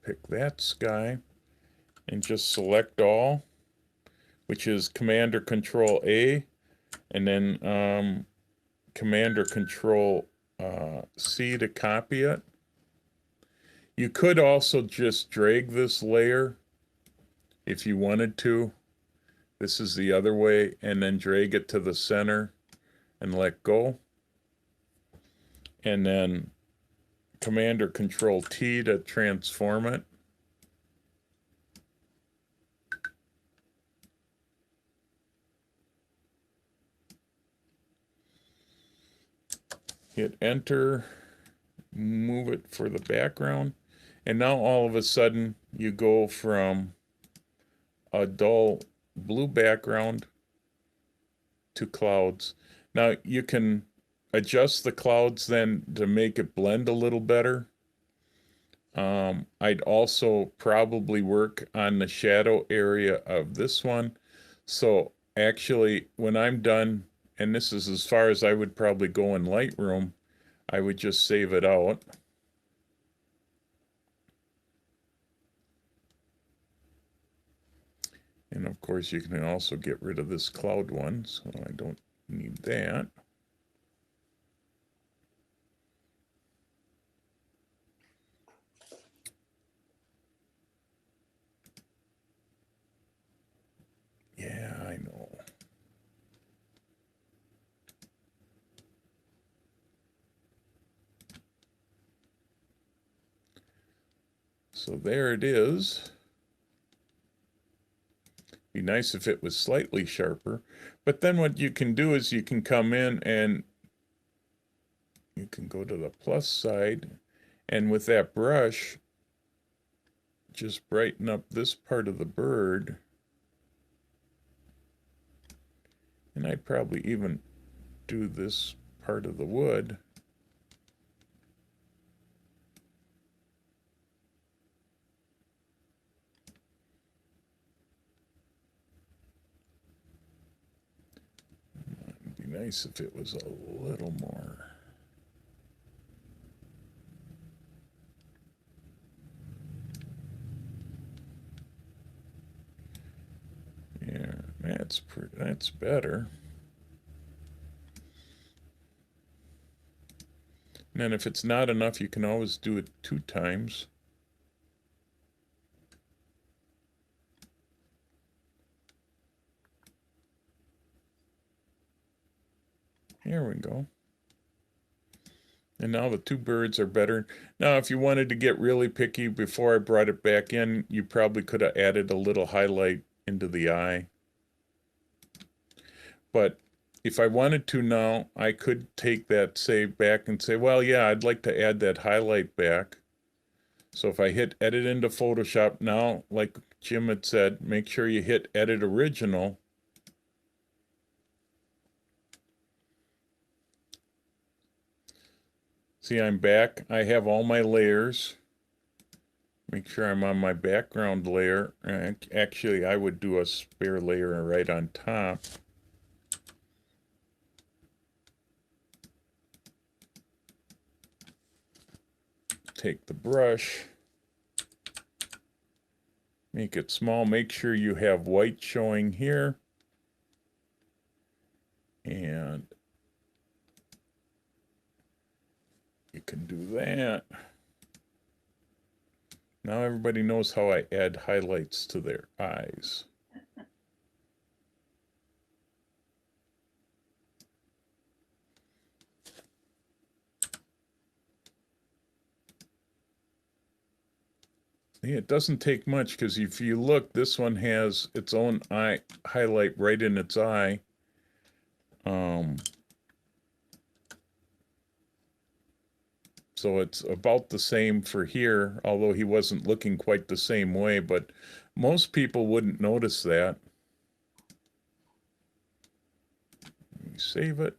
pick that sky and just select all, which is Command or Control A, and then Command or Control C to copy it. You could also just drag this layer if you wanted to. This is the other way, and then drag it to the center and let go. And then Command or Control T to transform it. Hit enter, move it for the background. And now all of a sudden you go from a dull blue background to clouds. Now you can adjust the clouds then to make it blend a little better. I'd also probably work on the shadow area of this one. So actually when I'm done, and this is as far as I would probably go in Lightroom, I would just save it out. And of course you can also get rid of this cloud one, so I don't need that. Yeah, I know. So there it is. Be nice if it was slightly sharper. But then what you can do is you can come in and you can go to the plus side, and with that brush, just brighten up this part of the bird. And I'd probably even do this part of the wood. It'd be nice if it was a little more. Yeah, that's better. And then if it's not enough, you can always do it 2 times. Here we go. And now the 2 birds are better. Now, if you wanted to get really picky before I brought it back in, you probably could have added a little highlight into the eye. But if I wanted to now, I could take that save back and say, well, yeah, I'd like to add that highlight back. So if I hit edit into Photoshop now, like Jim had said, make sure you hit edit original. See, I'm back. I have all my layers. Make sure I'm on my background layer. Actually, I would do a spare layer right on top. Take the brush, make it small, make sure you have white showing here, and you can do that. Now everybody knows how I add highlights to their eyes. Yeah, it doesn't take much, because if you look, this one has its own eye highlight right in its eye. So it's about the same for here, although he wasn't looking quite the same way, but most people wouldn't notice that. Let me save it.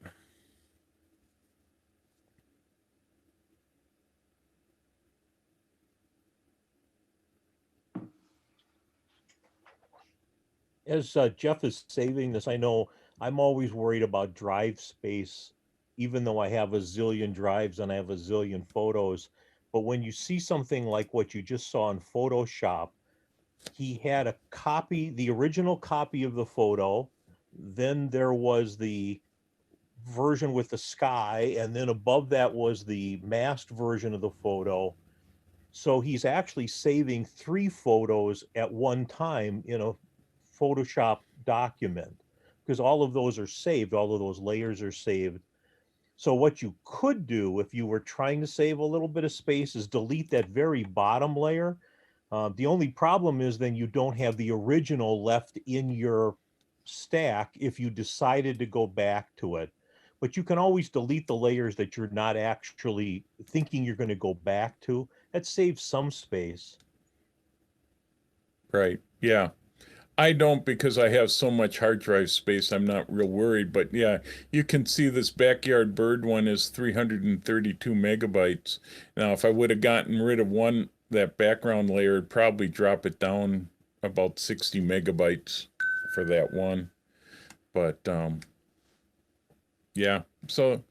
As Jeff is saving this, I know I'm always worried about drive space, even though I have a zillion drives and I have a zillion photos. But when you see something like what you just saw in Photoshop, he had a copy, the original copy of the photo. Then there was the version with the sky, and then above that was the masked version of the photo. So he's actually saving 3 photos at one time in a Photoshop document, because all of those are saved, all of those layers are saved. So what you could do if you were trying to save a little bit of space is delete that very bottom layer. The only problem is then you don't have the original left in your stack if you decided to go back to it. But you can always delete the layers that you're not actually thinking you're going to go back to. That saves some space. Right. Yeah. I don't, because I have so much hard drive space, I'm not real worried. But yeah, you can see this backyard bird one is 332 megabytes. Now, if I would have gotten rid of that background layer, it'd probably drop it down about 60 megabytes for that one. But yeah, so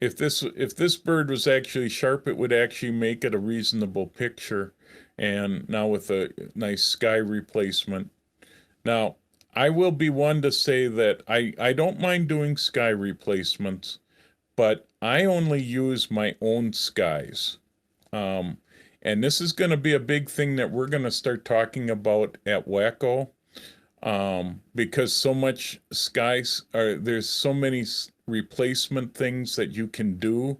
if this bird was actually sharp, it would actually make it a reasonable picture. And now with a nice sky replacement. Now, I will be one to say that I don't mind doing sky replacements, but I only use my own skies. And this is going to be a big thing that we're going to start talking about at WACO, because so much there's so many replacement things that you can do,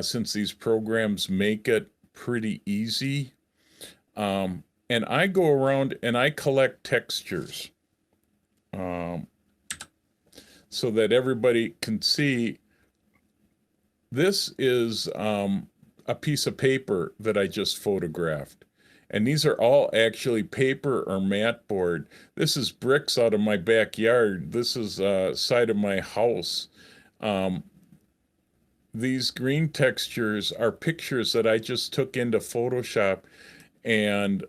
since these programs make it pretty easy. And I go around and I collect textures, so that everybody can see. This is a piece of paper that I just photographed. And these are all actually paper or mat board. This is bricks out of my backyard. This is side of my house. These green textures are pictures that I just took into Photoshop, and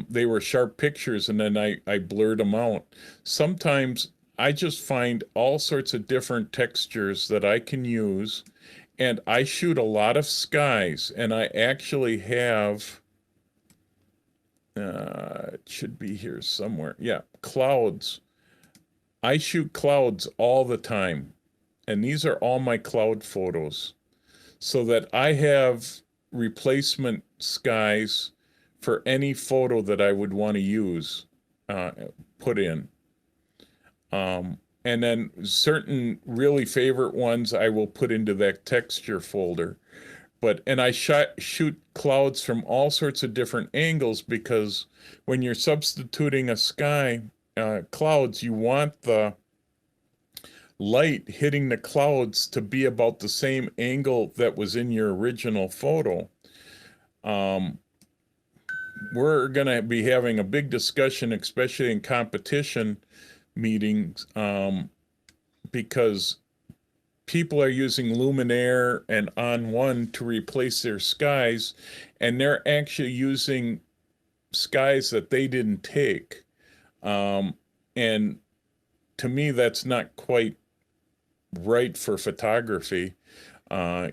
they were sharp pictures, and then I blurred them out. Sometimes I just find all sorts of different textures that I can use, and I shoot a lot of skies, and I actually have, it should be here somewhere. Yeah, clouds. I shoot clouds all the time, and these are all my cloud photos, so that I have replacement skies for any photo that I would want to use, put in. And then certain really favorite ones I will put into that texture folder. And I shoot clouds from all sorts of different angles, because when you're substituting a sky, clouds, you want the light hitting the clouds to be about the same angle that was in your original photo. We're going to be having a big discussion, especially in competition meetings, because people are using Luminaire and On1 to replace their skies, and they're actually using skies that they didn't take. And to me, that's not quite right for photography.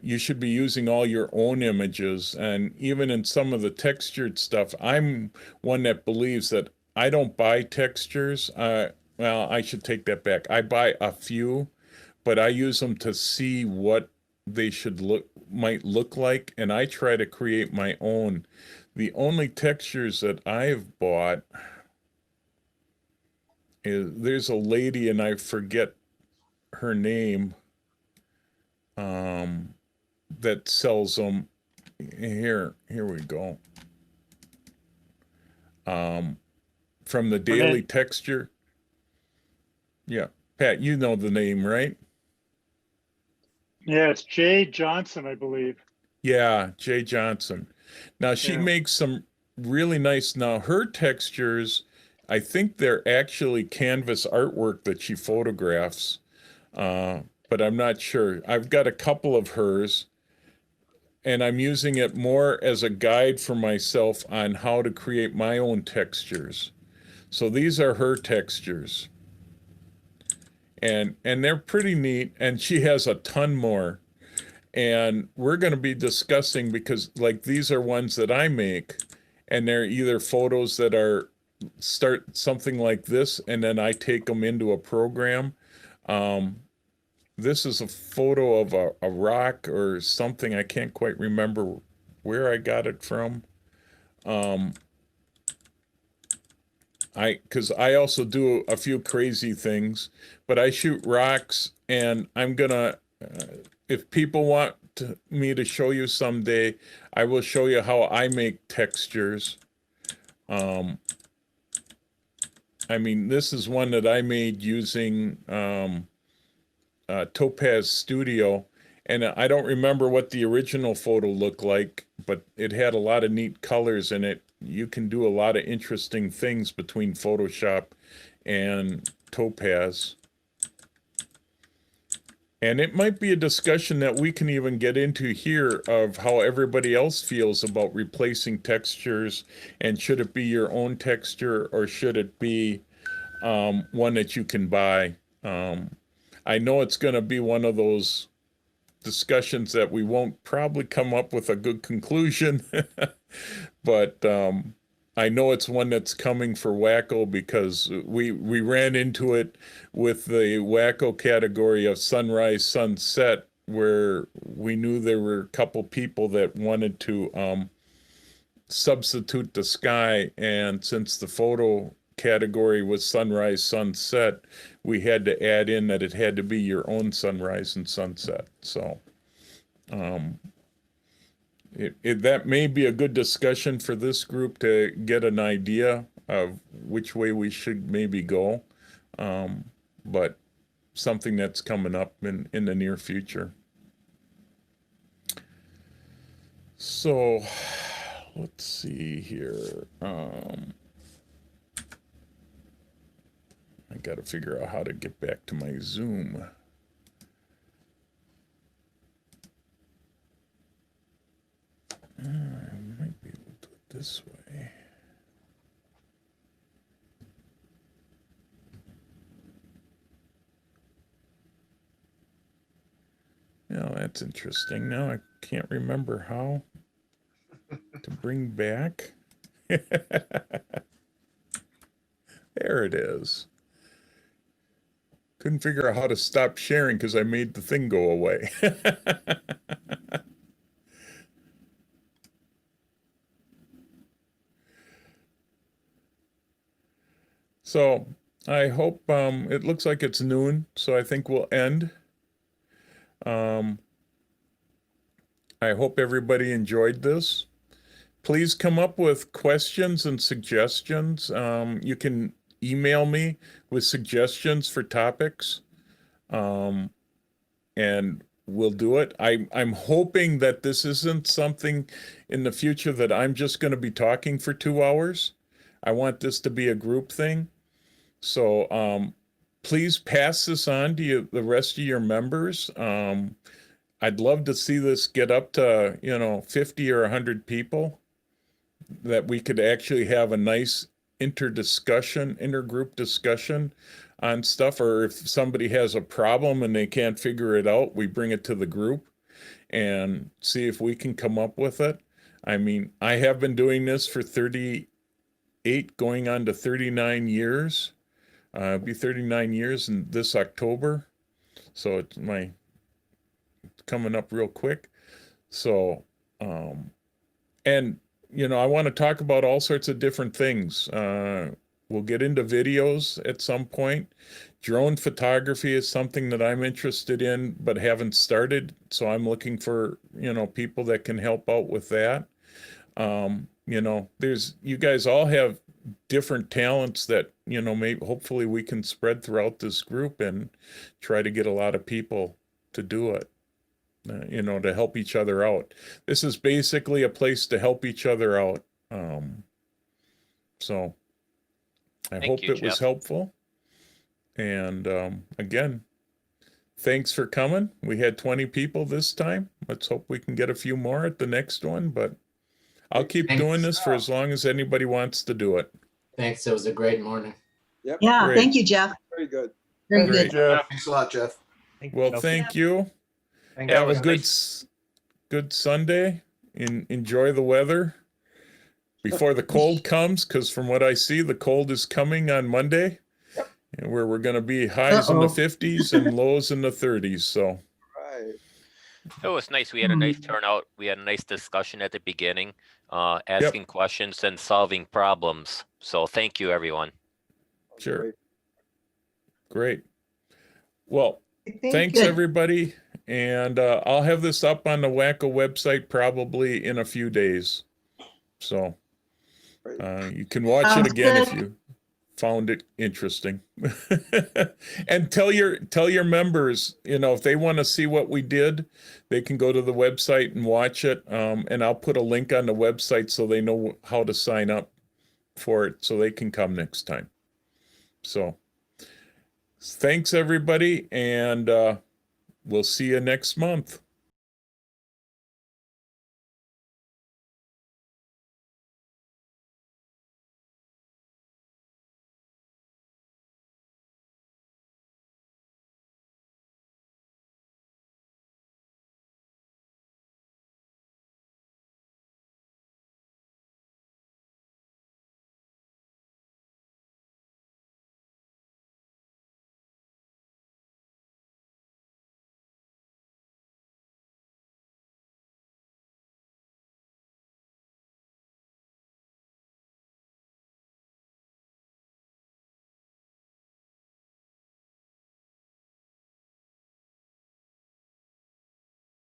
You should be using all your own images, and even in some of the textured stuff, I'm one that believes that I don't buy textures. Well, I should take that back. I buy a few, but I use them to see what they might look like, and I try to create my own. The only textures that I've bought is, there's a lady, and I forget her name, that sells them. Here we go. From the Daily Texture. Yeah, Pat, you know the name, right? Yeah, it's Jay Johnson, I believe. Yeah, Jay Johnson. Now she makes some really nice, now her textures, I think they're actually canvas artwork that she photographs, but I'm not sure. I've got a couple of hers, and I'm using it more as a guide for myself on how to create my own textures. So these are her textures. And they're pretty neat, and she has a ton more. And we're going to be discussing, because like these are ones that I make, and they're either photos that are start something like this, and then I take them into a program. This is a photo of a rock or something. I can't quite remember where I got it from. Because I also do a few crazy things, but I shoot rocks, and I'm gonna, if people want me to show you someday, I will show you how I make textures. I mean, this is one that I made using Topaz Studio, and I don't remember what the original photo looked like, but it had a lot of neat colors in it. You can do a lot of interesting things between Photoshop and Topaz. And it might be a discussion that we can even get into here of how everybody else feels about replacing textures, and should it be your own texture or should it be one that you can buy. I know it's going to be one of those discussions that we won't probably come up with a good conclusion, but I know it's one that's coming for Wacko, because we ran into it with the Wacko category of sunrise, sunset, where we knew there were a couple people that wanted to substitute the sky, and since the photo category was sunrise, sunset, we had to add in that it had to be your own sunrise and sunset. So that may be a good discussion for this group to get an idea of which way we should maybe go, but something that's coming up in the near future. So let's see here. I got to figure out how to get back to my Zoom. I might be able to do it this way. Now that's interesting. Now I can't remember how to bring back. There it is. Couldn't figure out how to stop sharing because I made the thing go away. So I hope, it looks like it's noon, so I think we'll end. I hope everybody enjoyed this. Please come up with questions and suggestions. You can email me with suggestions for topics, and we'll do it. I'm hoping that this isn't something in the future that I'm just going to be talking for 2 hours. I want this to be a group thing. So please pass this on to the rest of your members. I'd love to see this get up to, 50 or 100 people, that we could actually have a nice intergroup discussion on stuff, or if somebody has a problem and they can't figure it out, we bring it to the group and see if we can come up with it. I mean, I have been doing this for 38 going on to 39 years. It'll be 39 years in this October. So it's coming up real quick. So, and I want to talk about all sorts of different things. We'll get into videos at some point. Drone photography is something that I'm interested in, but haven't started. So I'm looking for, people that can help out with that. You guys all have different talents that, maybe hopefully we can spread throughout this group and try to get a lot of people to do it. To help each other out. This is basically a place to help each other out. So I hope it was helpful. And again, thanks for coming. We had 20 people this time. Let's hope we can get a few more at the next one, but I'll keep doing this for as long as anybody wants to do it. Thanks. It was a great morning. Yep. Yeah, Great. thank you, Jeff. Very good. Very Great. good. Thanks a lot, Jeff. Well, thank you. Thank Yeah, it Have a was good, nice. good Sunday. Enjoy the weather before the cold comes, because from what I see, the cold is coming on Monday. And where we're going to be highs in the Uh-oh. 50s and lows in the 30s. So, Right. It was nice. We had a nice turnout. We had a nice discussion at the beginning, asking questions and solving problems. So thank you, everyone. sure. Great. Well, Thank thanks you. everybody. And I'll have this up on the WACO website probably in a few days. So you can watch Sounds it again if good. you found it interesting. And tell your members, if they want to see what we did, they can go to the website and watch it. And I'll put a link on the website so they know how to sign up for it so they can come next time. So thanks everybody, and we'll see you next month.